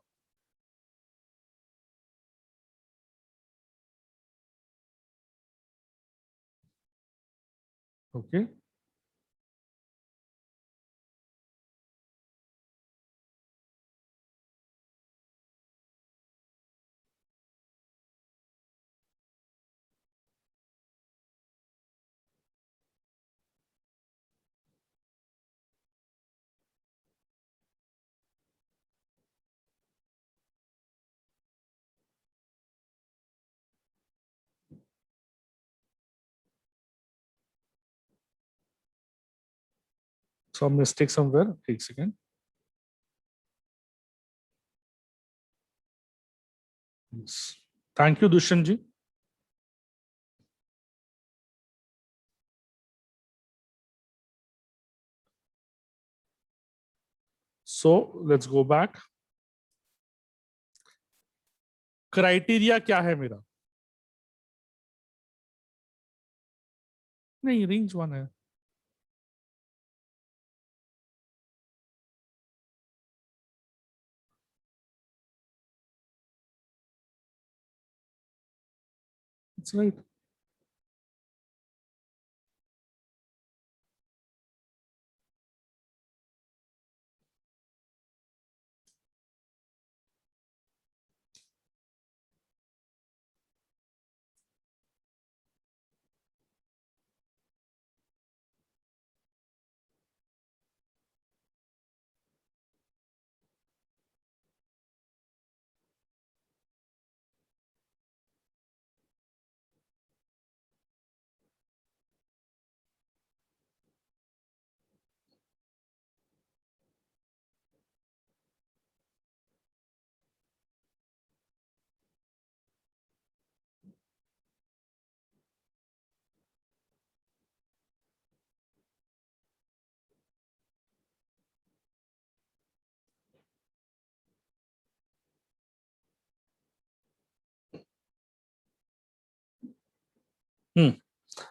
Okay, some mistake somewhere, एक सेकेंड। Thank you Dushyant ji. So let's go back. Criteria क्या है मेरा? नहीं, रेंज 1 है। It's right.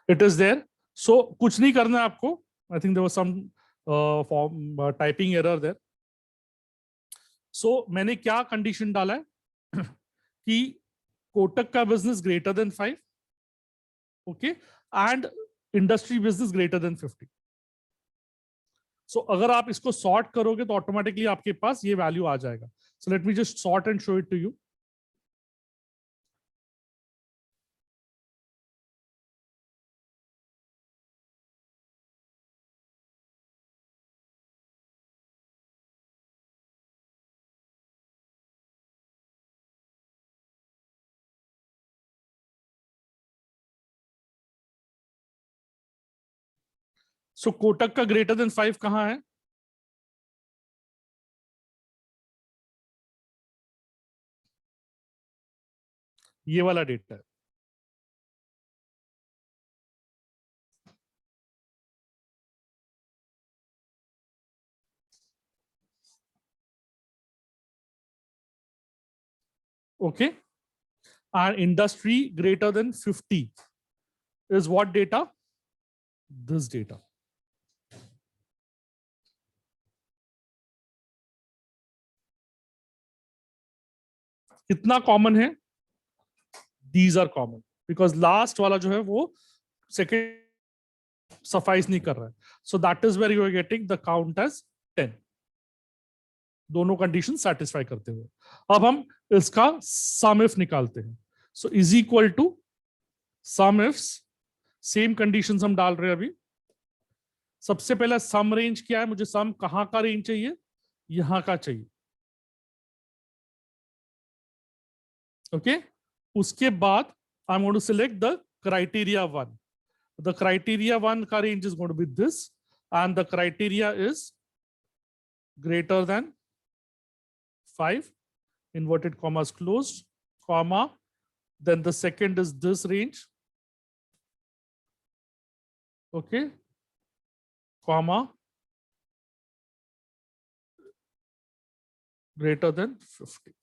It is there. सो कुछ नहीं करना है आपको। I think there was some form typing error there. So मैंने क्या कंडीशन डाला है कि कोटक का business greater than 5, okay, and industry business greater than 50। So अगर आप इसको सॉर्ट करोगे तो ऑटोमेटिकली आपके पास ये वैल्यू आ जाएगा। So let me just sort and show it to you. So Kotak का ग्रेटर देन 5 कहां है? ये वाला डेटा है। Okay, and industry greater than 50 is what data? This data. कितना कॉमन है? These are common because last वाला जो है वो second suffice नहीं कर रहा है. So that is where you are getting the count as 10. दोनों कंडीशन सेटिस्फाई करते हुए अब हम इसका सम इफ निकालते हैं. So is equal to sum ifs same conditions हम डाल रहे हैं अभी। सबसे पहला सम रेंज क्या है, मुझे सम कहां का रेंज चाहिए, यहां का चाहिए। ओके, उसके बाद I am going to select the criteria 1। The criteria 1 का range is going to be this, and the criteria is greater than 5, inverted commas closed, comma, then the second is this range, okay, comma, greater than 50.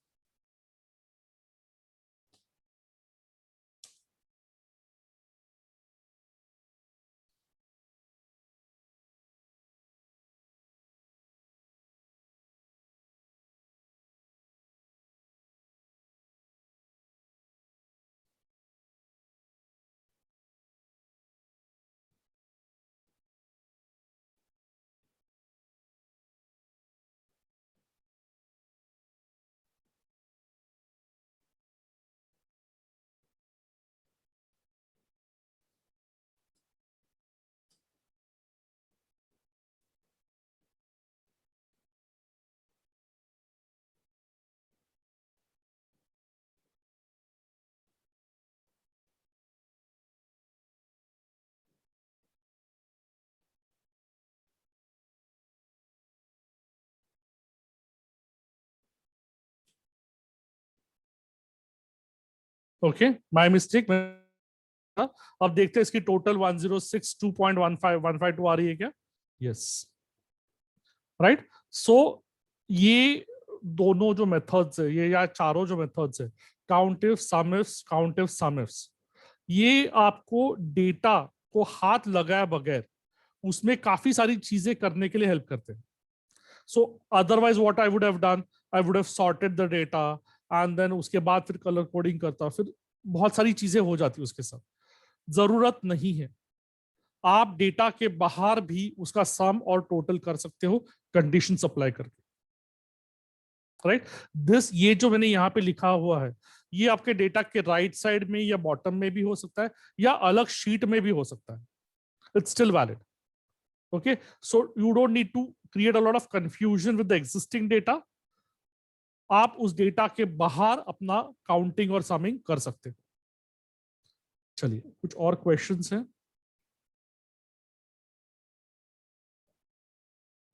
Okay, my mistake. अब देखते हैं इसकी total 1062.15152 आ रही है क्या? Yes, right. सो ये दोनों जो मेथड्स है, ये या चारों जो मेथड्स है, count if, sum if, count if, sum ifs, ये आपको डेटा को हाथ लगाए बगैर उसमें काफी सारी चीजें करने के लिए हेल्प करते हैं। So otherwise what I would have done, I would have sorted the data and then उसके बाद फिर कलर कोडिंग करता, फिर बहुत सारी चीजें हो जाती उसके साथ। जरूरत नहीं है, आप डेटा के बाहर भी उसका सम और टोटल कर सकते हो कंडीशन अप्लाई करके, राइट। दिस, ये जो मैंने यहाँ पे लिखा हुआ है, ये आपके डेटा के राइट साइड में या बॉटम में भी हो सकता है, या अलग शीट में भी हो सकता है, it's still valid. Okay, so you don't need to create a lot of confusion with the existing data. आप उस डेटा के बाहर अपना काउंटिंग और समिंग कर सकते हो। चलिए, कुछ और क्वेश्चंस हैं?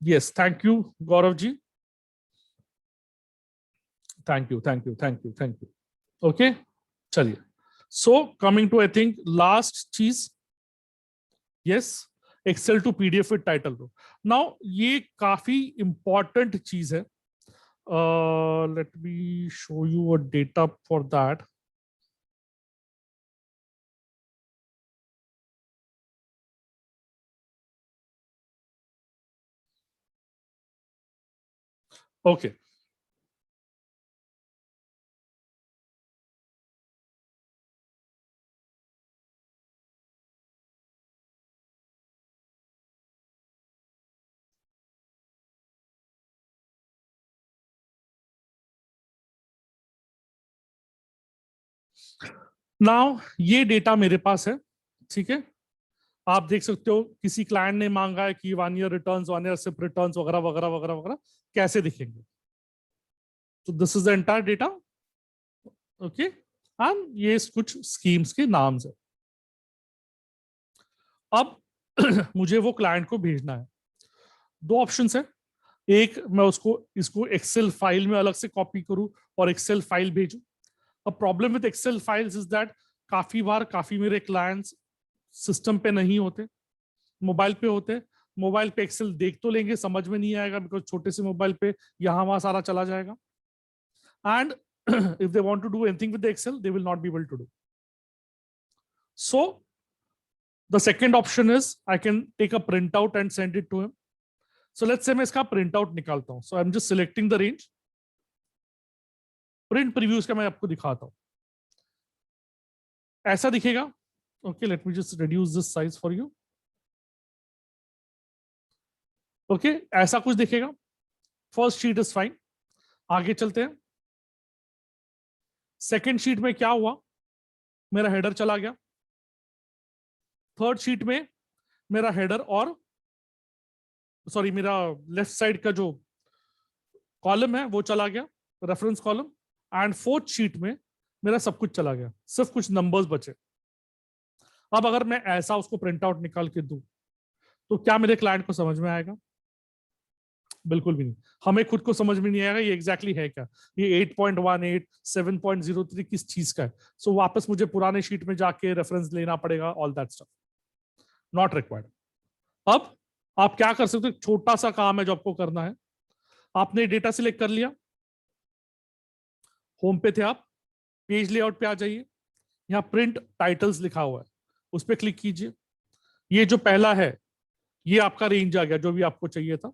Yes, thank you Gaurav ji, thank you, thank you, thank you, thank you. Okay, चलिए, so coming to I think last चीज, yes, excel to PDF with title row. Now ये काफी इंपॉर्टेंट चीज है। Let me show you a data for that. Okay, now ये data मेरे पास है, ठीक है। आप देख सकते हो किसी क्लाइंट ने मांगा है कि 1 year returns, 1 year SIP returns वगैरह वगैरह वगैरह वगैरह कैसे दिखेंगे। तो this is the entire data, okay, and ये कुछ स्कीम्स के नाम्स है। अब मुझे वो क्लाइंट को भेजना है। दो ऑप्शंस है, एक मैं उसको इसको एक्सेल फाइल में अलग से कॉपी करूं और एक्सेल फाइल भेजूं। अब problem with excel files is that काफी बार काफी मेरे क्लाइंट्स सिस्टम पे नहीं होते, मोबाइल पे होते। मोबाइल पे एक्सेल देख तो लेंगे, समझ में नहीं आएगा, बिकॉज छोटे से मोबाइल पे यहाँ वहां सारा चला जाएगा। And if they want to do anything with the Excel, they will not be able to do. So the second option is I can take a printout and send it to him. So let's say मैं इसका printout निकालता हूं. So I'm just selecting the range. Print previews का मैं आपको दिखाता हूं, ऐसा दिखेगा। Okay, let me just reduce this size for you. Okay, ऐसा कुछ दिखेगा। First sheet is fine. आगे चलते हैं। सेकेंड शीट में क्या हुआ, मेरा हेडर चला गया, थर्ड शीट में मेरा हेडर और सॉरी मेरा लेफ्ट साइड का जो कॉलम है वो चला गया, reference column. And fourth sheet में मेरा सब कुछ चला गया, सिर्फ कुछ नंबर्स बचे। अब अगर मैं ऐसा उसको प्रिंट आउट निकाल के दूं तो क्या मेरे क्लाइंट को समझ में आएगा? बिल्कुल भी नहीं। हमें खुद को समझ में नहीं आएगा ये एग्जैक्टली है क्या, ये 8.18 7.03 किस चीज का है। सो वापस मुझे पुराने शीट में जाके रेफरेंस लेना पड़ेगा, all that stuff not required. अब आप क्या कर सकते हो, छोटा सा काम है जो आपको करना है। आपने डेटा सिलेक्ट कर लिया, होम पे थे आप, पेज लेआउट पे आ जाइए, यहाँ प्रिंट टाइटल्स लिखा हुआ है, उस पर क्लिक कीजिए। ये जो पहला है ये आपका रेंज आ गया जो भी आपको चाहिए था।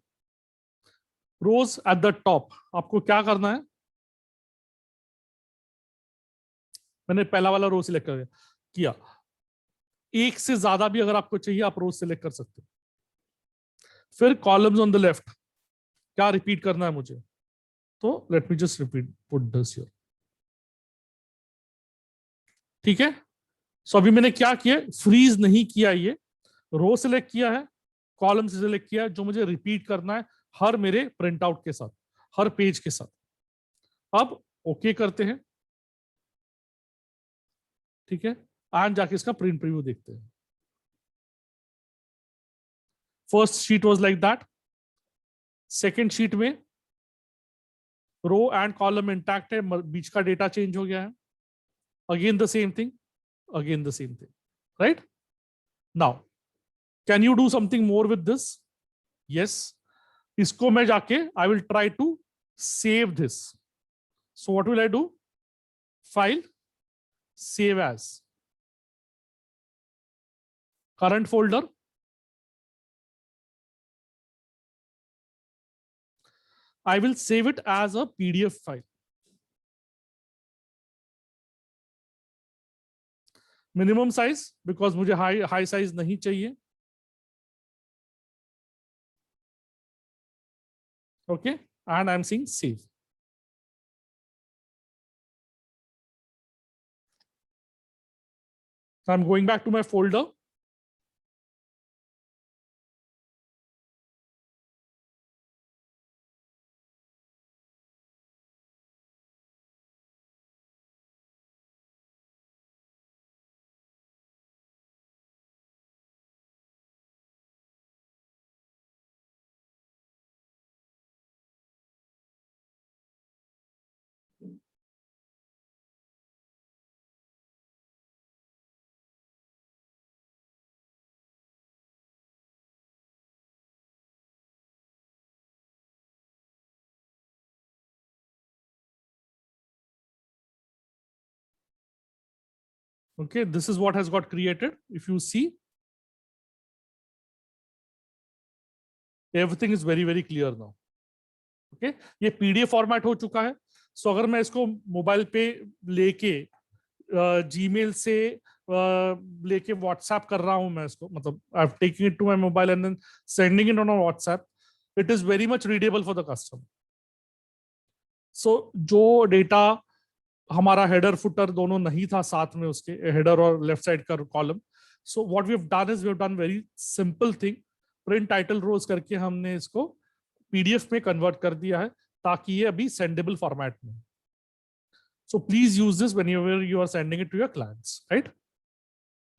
रोज एट द टॉप आपको क्या करना है, मैंने पहला वाला रो सिलेक्ट कर किया। एक से ज्यादा भी अगर आपको चाहिए आप रोज सिलेक्ट कर सकते हो। फिर कॉलम्स ऑन द लेफ्ट क्या रिपीट करना है मुझे, तो late me just repeat put this here. ठीक है, सो अभी मैंने क्या किया, फ्रीज नहीं किया, ये रो सिलेक्ट किया है, कॉलम सिलेक्ट किया है, जो मुझे रिपीट करना है हर मेरे प्रिंट आउट के साथ, हर पेज के साथ। अब ओके करते हैं, ठीक है, आज जाके इसका प्रिंट प्रीव्यू देखते हैं। First sheet was like that, second sheet में रो एंड कॉलम इंटैक्ट है, बीच का डेटा चेंज हो गया है। Again the same thing, again the same thing, right? Now can you do something more with this? Yes, इसको मैं जाके I will try to save this. So what will I do, file, save as, current folder, I will save it as a PDF file. Minimum size because मुझे high size नहीं चाहिए. Okay, and I'm saying save. So I'm going back to my folder. Okay, this is what has got created. If you see, everything is very, very clear now. Okay, ये PDF format हो चुका है. सो अगर मैं इसको mobile पे लेके जीमेल से लेके व्हाट्सएप कर रहा हूं मैं इसको, मतलब I have taking it to my mobile and then sending it on WhatsApp, it is very much readable for the customer. So जो डेटा हमारा हेडर फुटर दोनों नहीं था साथ में, उसके हेडर और लेफ्ट साइड का column, so what we have done is we have done very simple thing, print title rows करके हमने इसको पीडीएफ में कन्वर्ट कर दिया है ताकि ये अभी सेंडेबल फॉर्मेट में. So please use this whenever you are sending it to your clients, right?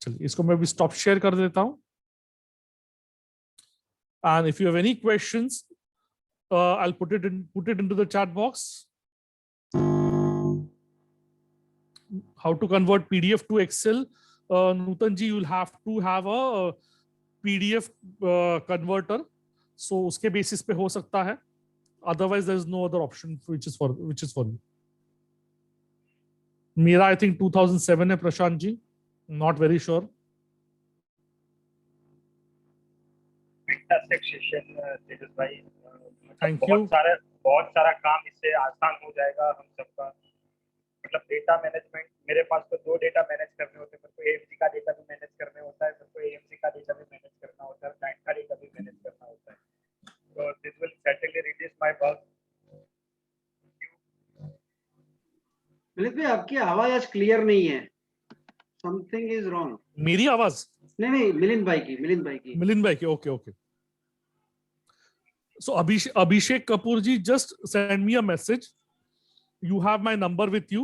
चलिए इसको मैं अभी स्टॉप शेयर कर देता हूं. And if you have any questions I'll put it into the chat box. How to convert PDF to Excel? Nutan ji, you'll have to have a PDF converter. So उसके basis पे हो सकता है. Otherwise, there is no other option which is for you. मेरा I think 2007 है Prashant ji. Not very sure. Fantastic session, तेजस भाई. Thank you. बहुत सारा काम इससे आसान हो जाएगा हम सबका. मतलब डेटा मैनेजमेंट, मेरे पास तो 2 डेटा मैनेज करने होते हैं. मेरे को एएमसी का डेटा भी मैनेज करने होता है, मेरे को एएमसी का डेटा भी मैनेज करना होता है, क्लाइंट का डेटा भी मैनेज करना होता है. तो this will certainly reduce my work. Lalit भाई, आपकी आवाज आज क्लियर नहीं है. Something is wrong. मेरी आवाज नहीं, मिलिंद भाई की। मिलिंद भाई की, okay. So Abhishek Kapoor ji, just send me a message. You have my number with you.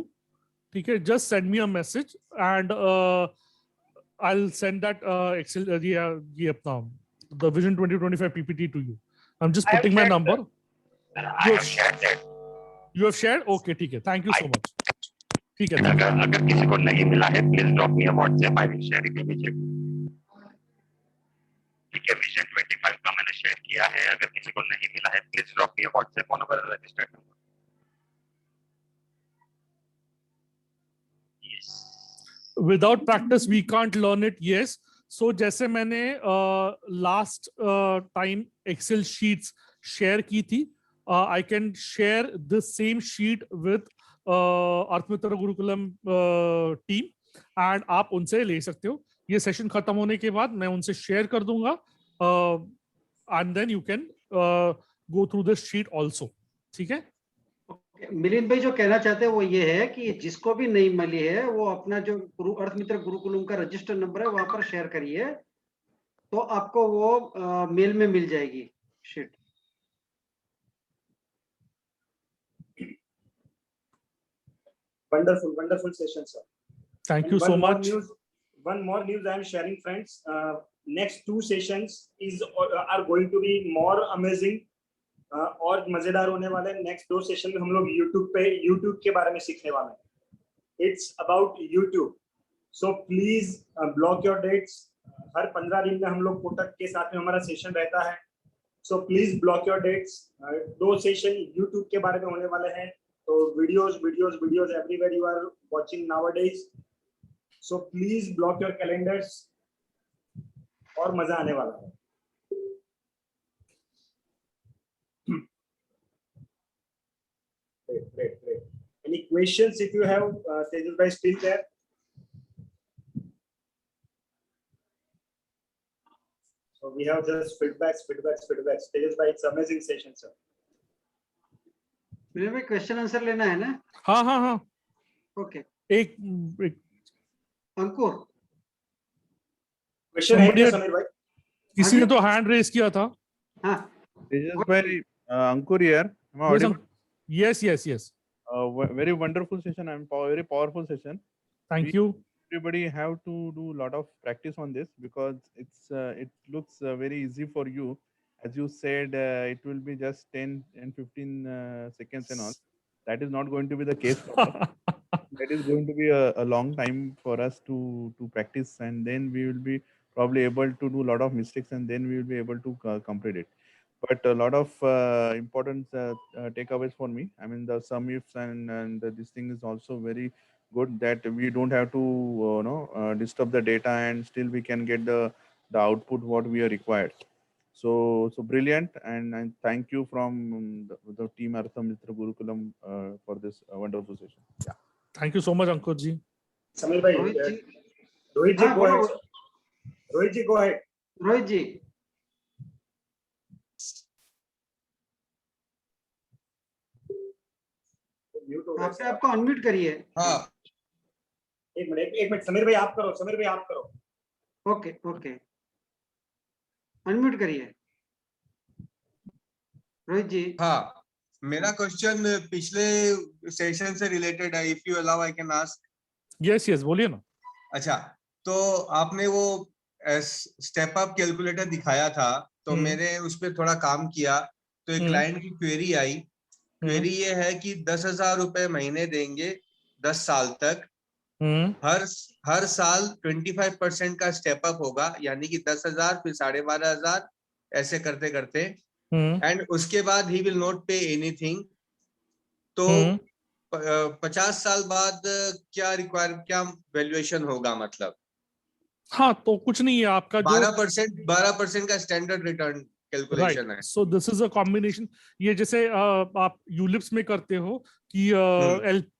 ठीक है, just send me a message and I'll send that Excel ये अपना the Vision 2025 PPT to you. I'm just putting my number. I have shared that. You have shared? Okay, ठीक है. Thank you so much. ठीक है. अगर किसी को नहीं मिला है, please drop me a WhatsApp. I will share it immediately. ठीक है, Vision 25 का मैंने शेयर किया है. अगर किसी को नहीं मिला है, please drop me a WhatsApp on our registered number. Yes. Without practice we can't learn it. Yes. So जैसे मैंने last time Excel sheets share की थी, I can share the same sheet with Arthmitra Gurukulam team and आप उनसे ले सकते हो. ये सेशन खत्म होने के बाद मैं उनसे शेयर कर दूंगा and then you can go through this sheet also. ठीक है. मिलिंद भाई जो कहना चाहते हैं वो ये है कि जिसको भी नहीं मिली है वो अपना जो अर्थमित्र गुरुकुलम का रजिस्टर नंबर है वहां पर शेयर करिए, तो आपको वो मेल में मिल जाएगी sheet. Wonderful session, sir. Thank you so much. One more news I am sharing, friends. Next 2 sessions are going to be more amazing और मजेदार होने वाले हैं. नेक्स्ट 2 सेशन में हम लोग YouTube के बारे में सीखने वाले हैं. It's about YouTube. So please block your dates. हर 15 दिन में हम लोग कोटक के साथ में हमारा सेशन रहता है. So please block your dates. 2 session YouTube के बारे में होने वाले हैं. तो videos everywhere you are watching nowadays. So please block your calendars. और मजा आने वाला है. Great. Any questions if you have? Tejas bhai still there? So we have just feedbacks. Tejas bhai, it's amazing session, sir. मेरे में question answer लेना है ना? हाँ. ओके. एक अंकुर, क्वेश्चन है क्या समीर भाई? किसी ने तो हैंड रेज किया था. हाँ. Tejas bhai, Ankur here. Am I audible? Yes. Very wonderful session and very powerful session. Thank you. Everybody have to do a lot of practice on this because it looks very easy for you. As you said, it will be just 10 and 15 seconds and all. That is not going to be the case for us. That is going to be a long time for us to practice, and then we will be probably able to do a lot of mistakes, and then we will be able to complete it. But a lot of important takeaways for me. I mean, the sum ifs and this thing is also very good that we don't have to disturb the data, and still we can get the output what we are required. So brilliant, and thank you from the team Arthmitra Gurukulam for this wonderful session. Yeah. Thank you so much, Ankur ji. Samir bhai, Rohit ji, go ahead. Rohit ji, go ahead. Rohit जी, आपसे आपको unmute करिए. हाँ. एक minute Sameer भाई आप करो. Okay. Unmute करिए. रोहित जी. हाँ, मेरा क्वेश्चन पिछले सेशन से रिलेटेड है. If you allow I can ask. Yes बोलिए ना. अच्छा, तो आपने वो स्टेप अप कैलकुलेटर दिखाया था, तो मैंने उस पर थोड़ा काम किया. तो एक क्लाइंट की क्वेरी आई. क्वेरी ये है कि 10,000 रुपए महीने देंगे 10 साल तक. हर साल 25% का स्टेप अप होगा, यानी कि 10,000 फिर 12,500 ऐसे करते करते, एंड उसके बाद he will not pay anything. तो 50 साल बाद क्या वैल्यूएशन होगा? मतलब हाँ, तो कुछ नहीं है आपका 12% का स्टैंडर्ड रिटर्न कैलकुलेशन है. सो दिस इज अ कॉम्बिनेशन. ये जैसे आप यूलिप्स में करते हो कि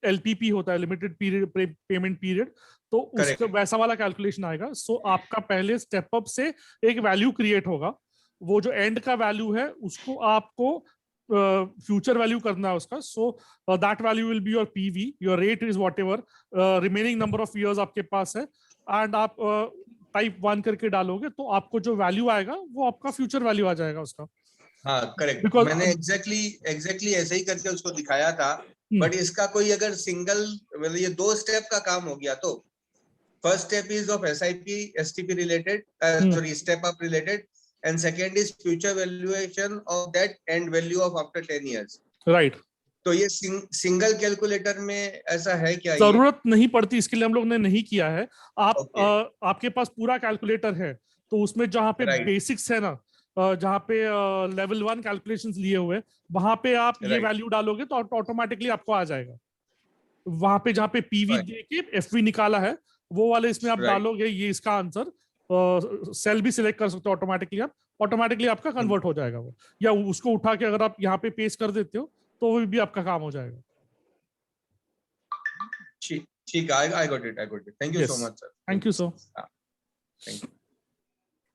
एलपीपी होता है, लिमिटेड पीरियड पेमेंट पीरियड, तो उसका वैसा वाला कैलकुलेशन आएगा. सो आपका पहले स्टेप अप से एक वैल्यू क्रिएट होगा. वो जो एंड का वैल्यू है उसको आपको फ्यूचर वैल्यू करना है उसका. So that value will be your PV. Your rate is whatever remaining number of years आपके पास है, एंड आप टाइप 1 करके डालोगे तो आपको जो वैल्यू आएगा वो आपका फ्यूचर वैल्यू आ जाएगा उसका। हाँ करेक्ट, Because- मैंने एग्जैक्टली ऐसे ही करके उसको दिखाया था। बट इसका कोई अगर सिंगल, मतलब ये 2 स्टेप का काम हो गया तो first step is of SIP STP related, sorry step up related, and second is future valuation of that and value of after 10 years। Right, तो ये सिंगल कैलकुलेटर में ऐसा है क्या? जरूरत नहीं पड़ती, इसके लिए हम लोग ने नहीं किया है। आप Okay. आपके पास पूरा कैलकुलेटर है तो उसमें जहाँ पे Right. बेसिक्स है ना, जहाँ पे लेवल 1 कैलकुलेशंस लिए हुए, वहां पे आप ये Right. वैल्यू डालोगे तो ऑटोमेटिकली आपको आ जाएगा। वहां पे जहाँ पे पीवी Right. दे के एफवी निकाला है वो वाले इसमें आप Right. डालोगे, ये इसका आंसर सेल भी सिलेक्ट कर सकते हो ऑटोमेटिकली, आप ऑटोमेटिकली आपका कन्वर्ट हो जाएगा वो, या उसको उठा के अगर आप यहाँ पे पेस्ट कर देते हो तो वो भी आपका काम हो जाएगा। ठीक है, I got it. Thank you Yes. so much, sir. Thank you, sir. Thank you.